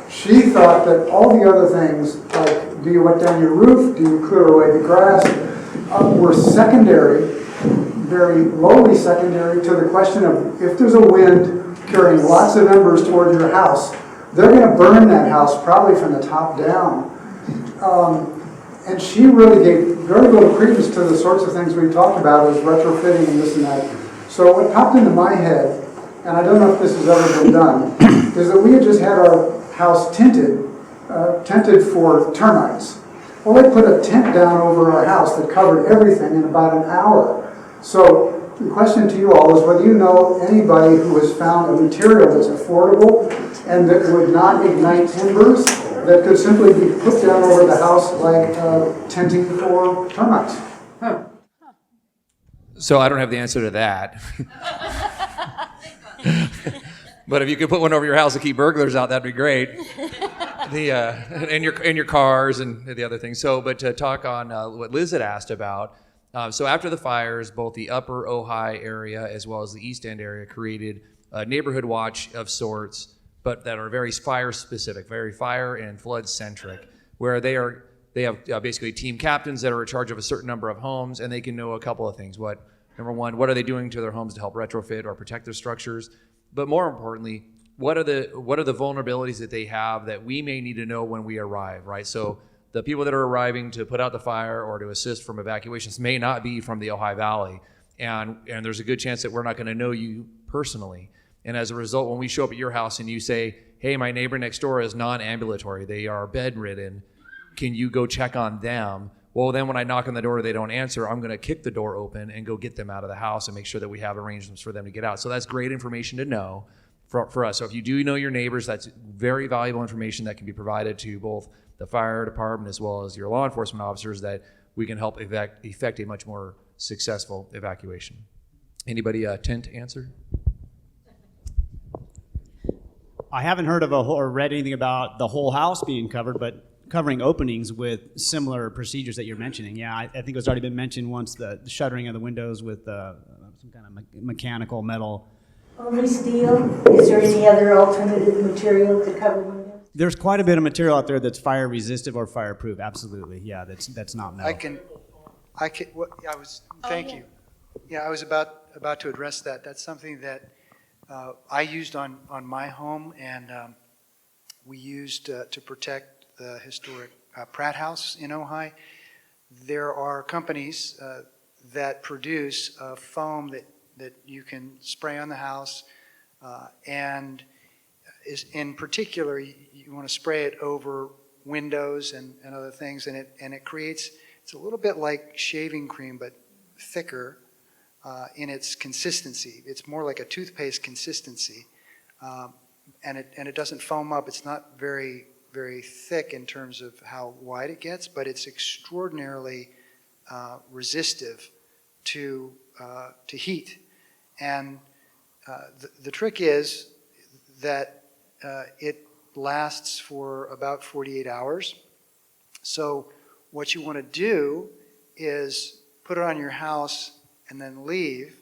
Speaker 13: She thought that all the other things, like do you wet down your roof, do you clear away the grass, were secondary, very lowly secondary to the question of if there's a wind carrying lots of embers towards your house, they're going to burn that house probably from the top down. And she really gave very little credence to the sorts of things we talked about as retrofitting and this and that. So what popped into my head, and I don't know if this has ever been done, is that we had just had our house tented for termites. Well, they put a tent down over our house that covered everything in about an hour. So the question to you all is whether you know anybody who has found a material that's affordable and that would not ignite embers, that could simply be put down over the house like tenting for termites. Huh.
Speaker 3: So I don't have the answer to that. But if you could put one over your house to keep burglars out, that'd be great. And your cars and the other things. So, but to talk on what Liz had asked about. So after the fires, both the upper Ojai area as well as the East End area created a neighborhood watch of sorts, but that are very fire specific, very fire and flood centric, where they have basically team captains that are in charge of a certain number of homes, and they can know a couple of things. Number one, what are they doing to their homes to help retrofit or protect their structures? But more importantly, what are the vulnerabilities that they have that we may need to know when we arrive, right? So the people that are arriving to put out the fire or to assist from evacuations may not be from the Ojai Valley, and there's a good chance that we're not going to know you personally. And as a result, when we show up at your house and you say, hey, my neighbor next door is non-ambulatory, they are bedridden, can you go check on them? Well, then when I knock on the door, they don't answer, I'm going to kick the door open and go get them out of the house and make sure that we have arrangements for them to get out. So that's great information to know for us. So if you do know your neighbors, that's very valuable information that can be provided to both the fire department as well as your law enforcement officers, that we can help effect a much more successful evacuation. Anybody tent answer?
Speaker 4: I haven't heard of or read anything about the whole house being covered, but covering openings with similar procedures that you're mentioning. Yeah, I think it's already been mentioned once, the shuttering of the windows with some kind of mechanical metal.
Speaker 10: Only steel? Is there any other alternative material to cover windows?
Speaker 4: There's quite a bit of material out there that's fire resistive or fireproof. Absolutely, yeah. That's not metal.
Speaker 7: Thank you. Yeah, I was about to address that. That's something that I used on my home, and we used to protect the historic Pratt House in Ojai. There are companies that produce foam that you can spray on the house, and in particular, you want to spray it over windows and other things, and it creates it's a little bit like shaving cream, but thicker in its consistency. It's more like a toothpaste consistency, and it doesn't foam up. It's not very thick in terms of how wide it gets, but it's extraordinarily resistive to heat. And the trick is that it lasts for about 48 hours. So what you want to do is put it on your house and then leave.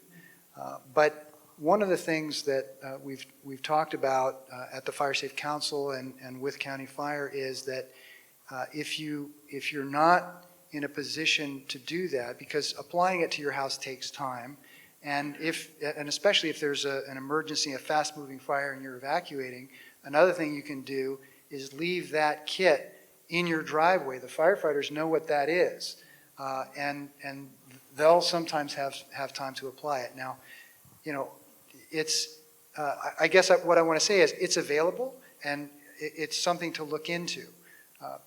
Speaker 7: But one of the things that we've talked about at the Fire Safe Council and with County Fire is that if you're not in a position to do that, because applying it to your house takes time, and especially if there's an emergency, a fast-moving fire, and you're evacuating, another thing you can do is leave that kit in your driveway. The firefighters know what that is, and they'll sometimes have time to apply it. Now, it's I guess what I want to say is it's available, and it's something to look into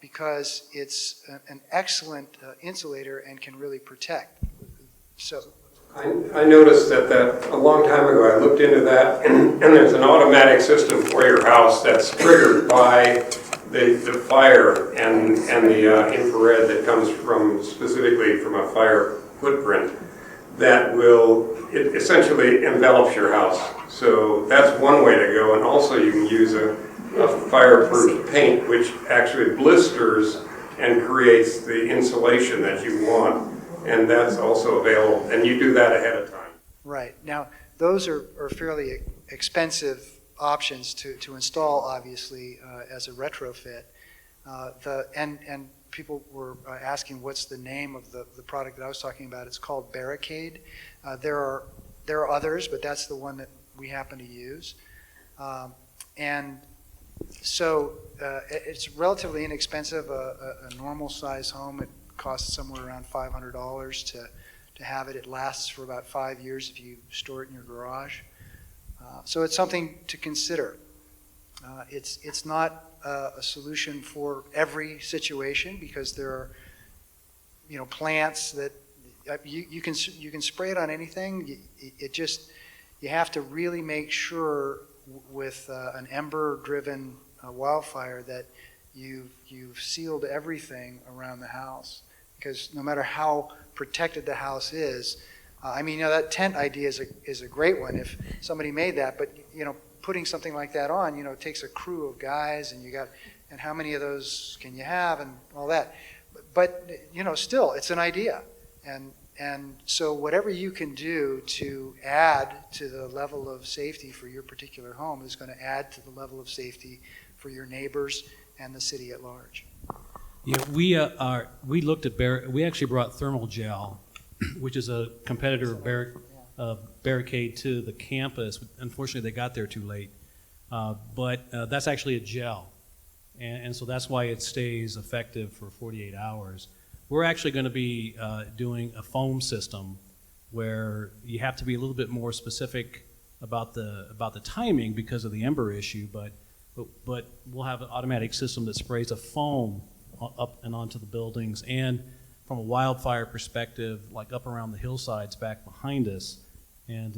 Speaker 7: because it's an excellent insulator and can really protect. So.
Speaker 14: I noticed that a long time ago I looked into that, and there's an automatic system for your house that's triggered by the fire and the infrared that comes specifically from a fire footprint that it essentially envelops your house. So that's one way to go, and also you can use a fireproof paint which actually blisters and creates the insulation that you want. And that's also available, and you do that ahead of time.
Speaker 7: Right. Now, those are fairly expensive options to install, obviously, as a retrofit. And people were asking what's the name of the product that I was talking about. It's called Barricade. There are others, but that's the one that we happen to use. And so it's relatively inexpensive. A normal size home, it costs somewhere around $500 to have it. It lasts for about 5 years if you store it in your garage. So it's something to consider. It's not a solution for every situation because there are plants that you can spray it on anything. You have to really make sure with an ember-driven wildfire that you've sealed everything around the house, because no matter how protected the house is, that tent idea is a great one if somebody made that, but putting something like that on, it takes a crew of guys, and how many of those can you have and all that, but still it's an idea, and so whatever you can do to add to the level of safety for your particular home is going to add to the level of safety for your neighbors and the city at large.
Speaker 5: Yeah, we looked at we actually brought thermal gel, which is a competitor Barricade to the campus. Unfortunately, they got there too late, but that's actually a gel, and so that's why it stays effective for 48 hours. We're actually going to be doing a foam system where you have to be a little bit more specific about the timing because of the ember issue, but we'll have an automatic system that sprays a foam up and onto the buildings, and from a wildfire perspective, like up around the hillsides back behind us, and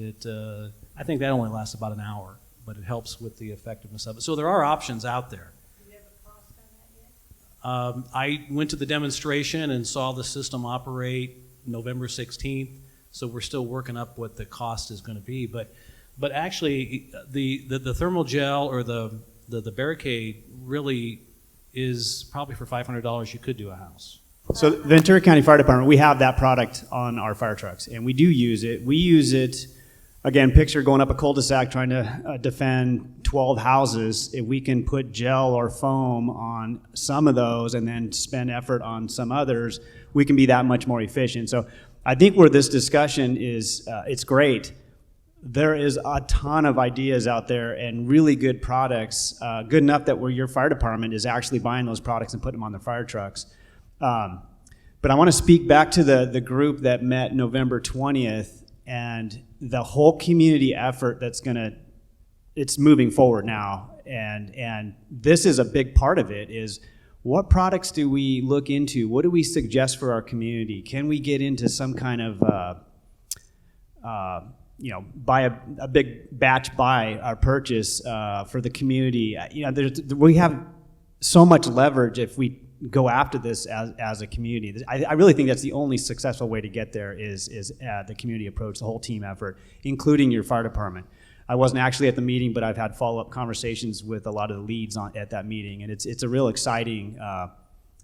Speaker 5: I think that only lasts about an hour, but it helps with the effectiveness of it. So there are options out there.
Speaker 10: Do you have a cost on that yet?
Speaker 5: I went to the demonstration and saw the system operate November 16th, so we're still working up what the cost is going to be, but actually the thermal gel or the Barricade really is probably for $500 you could do a house.
Speaker 4: So the Ventura County Fire Department, we have that product on our fire trucks, and we do use it. We use it, again, picture going up a cul-de-sac trying to defend 12 houses. If we can put gel or foam on some of those and then spend effort on some others, we can be that much more efficient. So I think where this discussion is, it's great. There is a ton of ideas out there and really good products, good enough that where your fire department is actually buying those products and putting them on their fire trucks. But I want to speak back to the group that met November 20th and the whole community effort it's moving forward now. And this is a big part of it is what products do we look into? What do we suggest for our community? Can we get into some kind of, buy a big batch buy or purchase for the community? We have so much leverage if we go after this as a community. I really think that's the only successful way to get there is the community approach, the whole team effort, including your fire department. I wasn't actually at the meeting, but I've had follow-up conversations with a lot of the leads at that meeting, and it's a real exciting.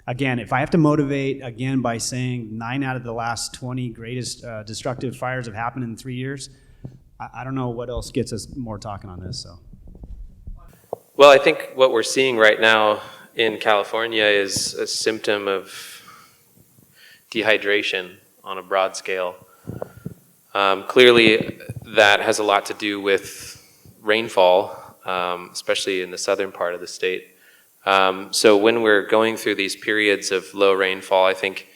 Speaker 4: Again, if I have to motivate again by saying 9 out of the last 20 greatest destructive fires have happened in 3 years, I don't know what else gets us more talking on this. So,
Speaker 9: well, I think what we're seeing right now in California is a symptom of dehydration on a broad scale. Clearly, that has a lot to do with rainfall, especially in the southern part of the state. So when we're going through these periods of low rainfall, I think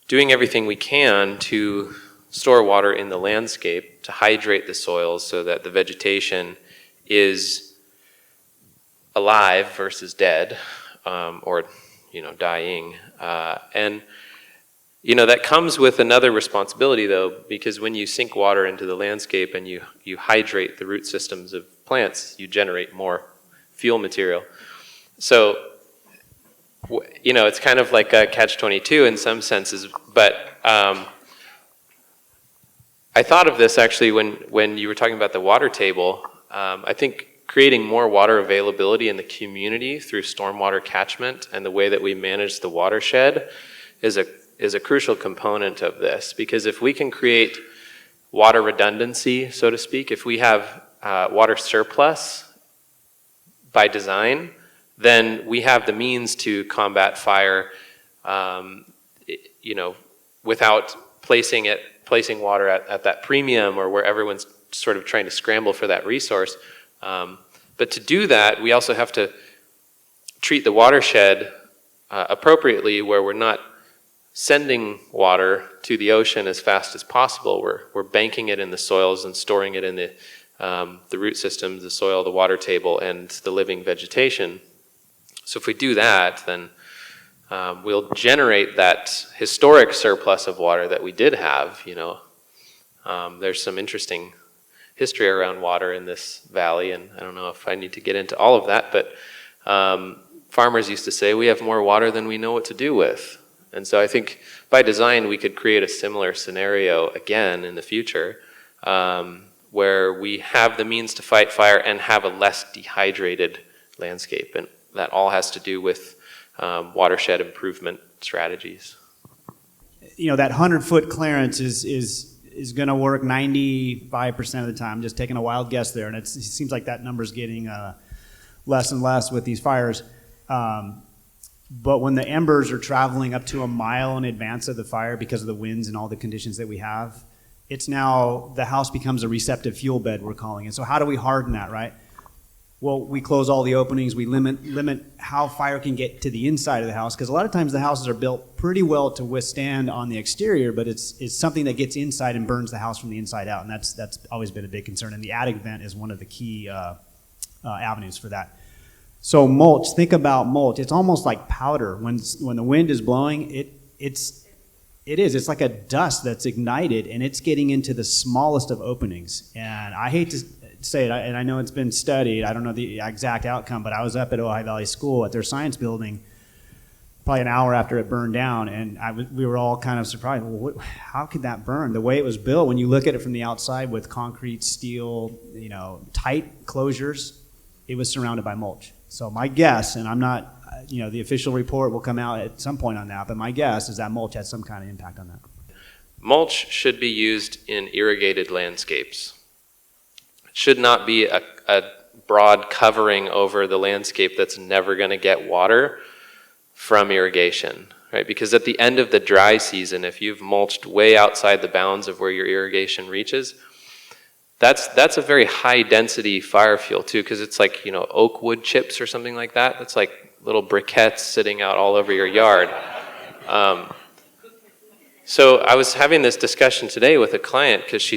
Speaker 9: doing everything we can to store water in the landscape, to hydrate the soils so that the vegetation is alive versus dead, or dying. That comes with another responsibility, though, because when you sink water into the landscape and you hydrate the root systems of plants, you generate more fuel material. So, it's kind of like a catch-22 in some senses, but I thought of this actually when you were talking about the water table. I think creating more water availability in the community through stormwater catchment and the way that we manage the watershed is a crucial component of this, because if we can create water redundancy, so to speak, if we have water surplus by design, then we have the means to combat fire, without placing water at that premium or where everyone's sort of trying to scramble for that resource. But to do that, we also have to treat the watershed appropriately, where we're not sending water to the ocean as fast as possible. We're banking it in the soils and storing it in the root systems, the soil, the water table, and the living vegetation. So if we do that, then we'll generate that historic surplus of water that we did have. There's some interesting history around water in this valley, and I don't know if I need to get into all of that, but farmers used to say we have more water than we know what to do with. And so I think by design we could create a similar scenario again in the future, where we have the means to fight fire and have a less dehydrated landscape. And that all has to do with watershed improvement strategies.
Speaker 4: That 100-foot clearance is going to work 95% of the time. I'm just taking a wild guess there, and it seems like that number's getting less and less with these fires. But when the embers are traveling up to a mile in advance of the fire because of the winds and all the conditions that we have, it's now, the house becomes a receptive fuel bed, we're calling it. So how do we harden that, right? Well, we close all the openings, we limit how fire can get to the inside of the house, because a lot of times the houses are built pretty well to withstand on the exterior, but it's something that gets inside and burns the house from the inside out, and that's always been a big concern, and the attic vent is one of the key avenues for that. So mulch, think about mulch. It's almost like powder. When the wind is blowing, it's like a dust that's ignited, and it's getting into the smallest of openings. And I hate to say it, and I know it's been studied. I don't know the exact outcome, but I was up at Ojai Valley School at their science building probably an hour after it burned down, and we were all kind of surprised. Well, how could that burn? The way it was built, when you look at it from the outside with concrete, steel, tight closures, it was surrounded by mulch. So my guess, and I'm not, the official report will come out at some point on that, but my guess is that mulch had some kind of impact on that.
Speaker 9: Mulch should be used in irrigated landscapes. It should not be a broad covering over the landscape that's never going to get water from irrigation, right? Because at the end of the dry season, if you've mulched way outside the bounds of where your irrigation reaches, that's a very high density fire fuel too, because it's like, oak wood chips or something like that. That's like little briquettes sitting out all over your yard. So I was having this discussion today with a client because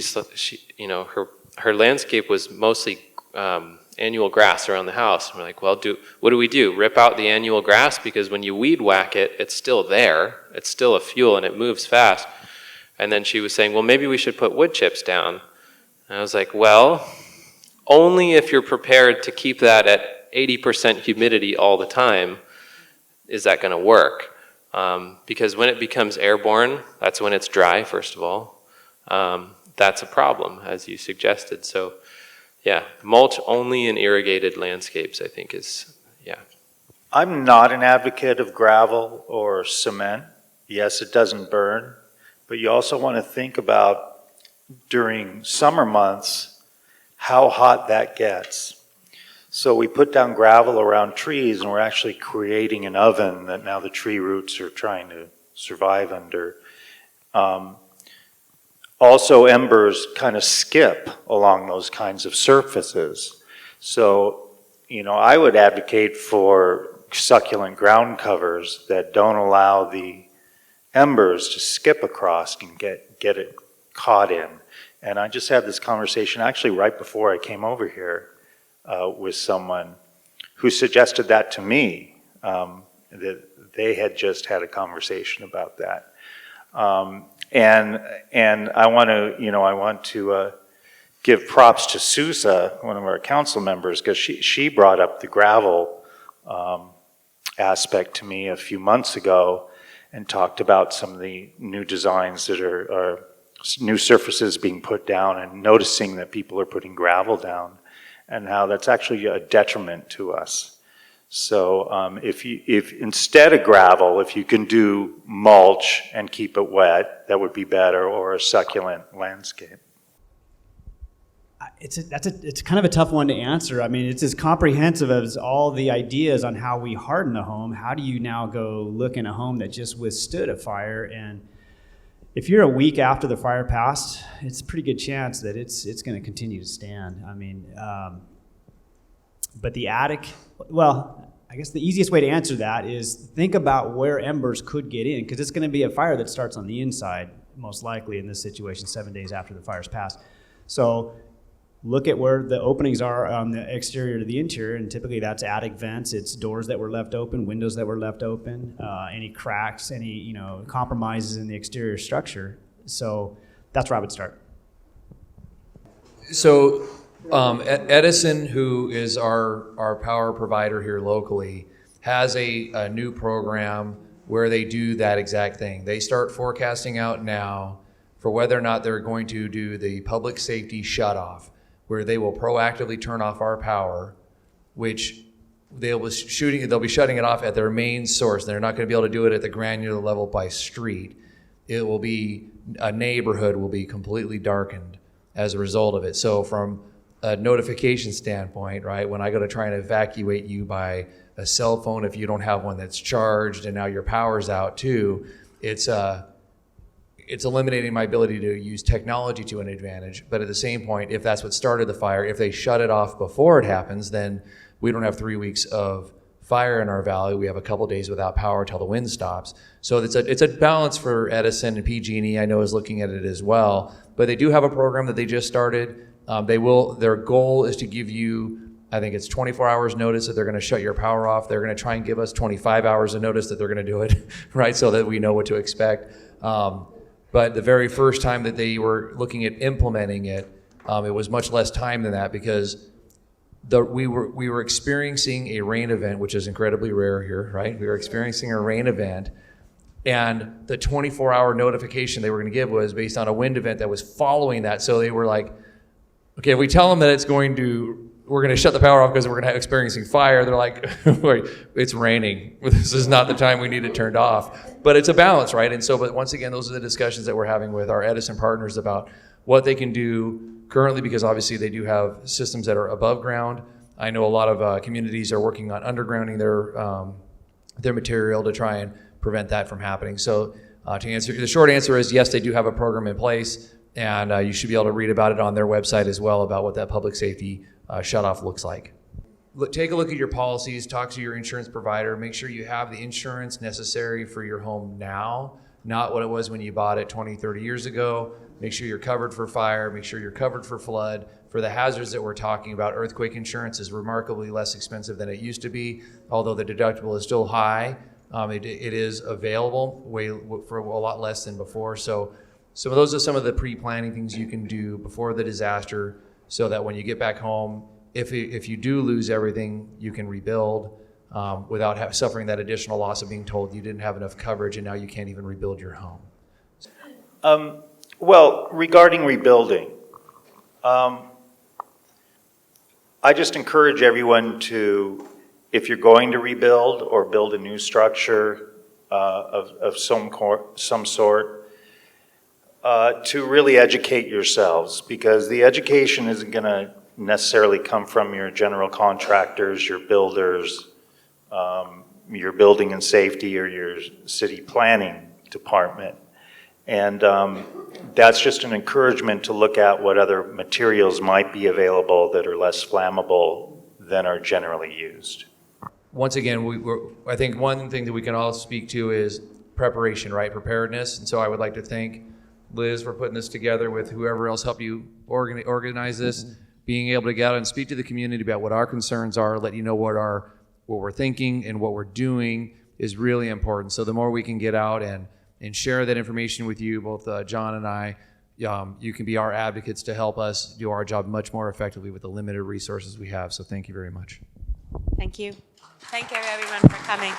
Speaker 9: her landscape was mostly annual grass around the house. And we're like, well, what do we do? Rip out the annual grass? Because when you weed whack it, it's still there. It's still a fuel and it moves fast. And then she was saying, well, maybe we should put wood chips down. And I was like, well, only if you're prepared to keep that at 80% humidity all the time is that going to work. Because when it becomes airborne, that's when it's dry, first of all. That's a problem, as you suggested. So, yeah, mulch only in irrigated landscapes, I think is, yeah.
Speaker 8: I'm not an advocate of gravel or cement. Yes, it doesn't burn, but you also want to think about during summer months how hot that gets. So we put down gravel around trees and we're actually creating an oven that now the tree roots are trying to survive under. Also, embers kind of skip along those kinds of surfaces. So, I would advocate for succulent ground covers that don't allow the embers to skip across and get it caught in. And I just had this conversation actually right before I came over here with someone who suggested that to me, that they had just had a conversation about that. And I want to give props to Sousa, one of our council members, because she brought up the gravel aspect to me a few months ago and talked about some of the new designs that are new surfaces being put down and noticing that people are putting gravel down and how that's actually a detriment to us. So if instead of gravel, if you can do mulch and keep it wet, that would be better, or a succulent landscape.
Speaker 4: It's kind of a tough one to answer. I mean, it's as comprehensive as all the ideas on how we harden a home. How do you now go look in a home that just withstood a fire? And if you're a week after the fire passed, it's a pretty good chance that it's going to continue to stand. I mean, but the attic, well, I guess the easiest way to answer that is think about where embers could get in, because it's going to be a fire that starts on the inside, most likely in this situation, 7 days after the fire's passed. So look at where the openings are on the exterior to the interior, and typically that's attic vents, it's doors that were left open, windows that were left open, any cracks, any compromises in the exterior structure. So that's where I would start.
Speaker 3: So Edison, who is our power provider here locally, has a new program where they do that exact thing. They start forecasting out now for whether or not they're going to do the public safety shutoff, where they will proactively turn off our power, which they'll be shutting it off at their main source. They're not going to be able to do it at the granular level by street. It will be, a neighborhood will be completely darkened as a result of it. So from a notification standpoint, right, when I go to try and evacuate you by a cell phone, if you don't have one that's charged and now your power's out too, it's eliminating my ability to use technology to an advantage. But at the same point, if that's what started the fire, if they shut it off before it happens, then we don't have 3 weeks of fire in our valley. We have a couple days without power till the wind stops. So it's a balance for Edison, and PG&E I know is looking at it as well. But they do have a program that they just started. Their goal is to give you, I think it's 24 hours notice that they're going to shut your power off. They're going to try and give us 25 hours of notice that they're going to do it, right, so that we know what to expect. But the very first time that they were looking at implementing it, it was much less time than that, because we were experiencing a rain event, which is incredibly rare here, right? We were experiencing a rain event, and the 24-hour notification they were going to give was based on a wind event that was following that. So they were like, okay, if we tell them that we're going to shut the power off because we're going to experiencing fire, they're like, wait, it's raining. This is not the time we need it turned off. But it's a balance, right? And so, but once again, those are the discussions that we're having with our Edison partners about what they can do currently, because obviously they do have systems that are above ground. I know a lot of communities are working on undergrounding their material to try and prevent that from happening. So to answer, the short answer is yes, they do have a program in place, and you should be able to read about it on their website as well, about what that public safety shutoff looks like. Take a look at your policies, talk to your insurance provider, make sure you have the insurance necessary for your home now, not what it was when you bought it 20, 30 years ago. Make sure you're covered for fire, make sure you're covered for flood, for the hazards that we're talking about, earthquake insurance is remarkably less expensive than it used to be, although the deductible is still high. It is available for a lot less than before. So those are some of the pre-planning things you can do before the disaster, so that when you get back home, if you do lose everything, you can rebuild without suffering that additional loss of being told you didn't have enough coverage and now you can't even rebuild your home.
Speaker 8: Well, regarding rebuilding, I just encourage everyone to, if you're going to rebuild or build a new structure of some sort, to really educate yourselves, because the education isn't going to necessarily come from your general contractors, your builders, your building and safety, or your city planning department. And that's just an encouragement to look at what other materials might be available that are less flammable than are generally used.
Speaker 3: Once again, I think one thing that we can all speak to is preparation, right? Preparedness. And so I would like to thank Liz for putting this together with whoever else helped you organize this, being able to get out and speak to the community about what our concerns are, let you know what we're thinking and what we're doing is really important. So the more we can get out and share that information with you, both John and I, you can be our advocates to help us do our job much more effectively with the limited resources we have. So thank you very much.
Speaker 2: Thank you. Thank you, everyone, for coming.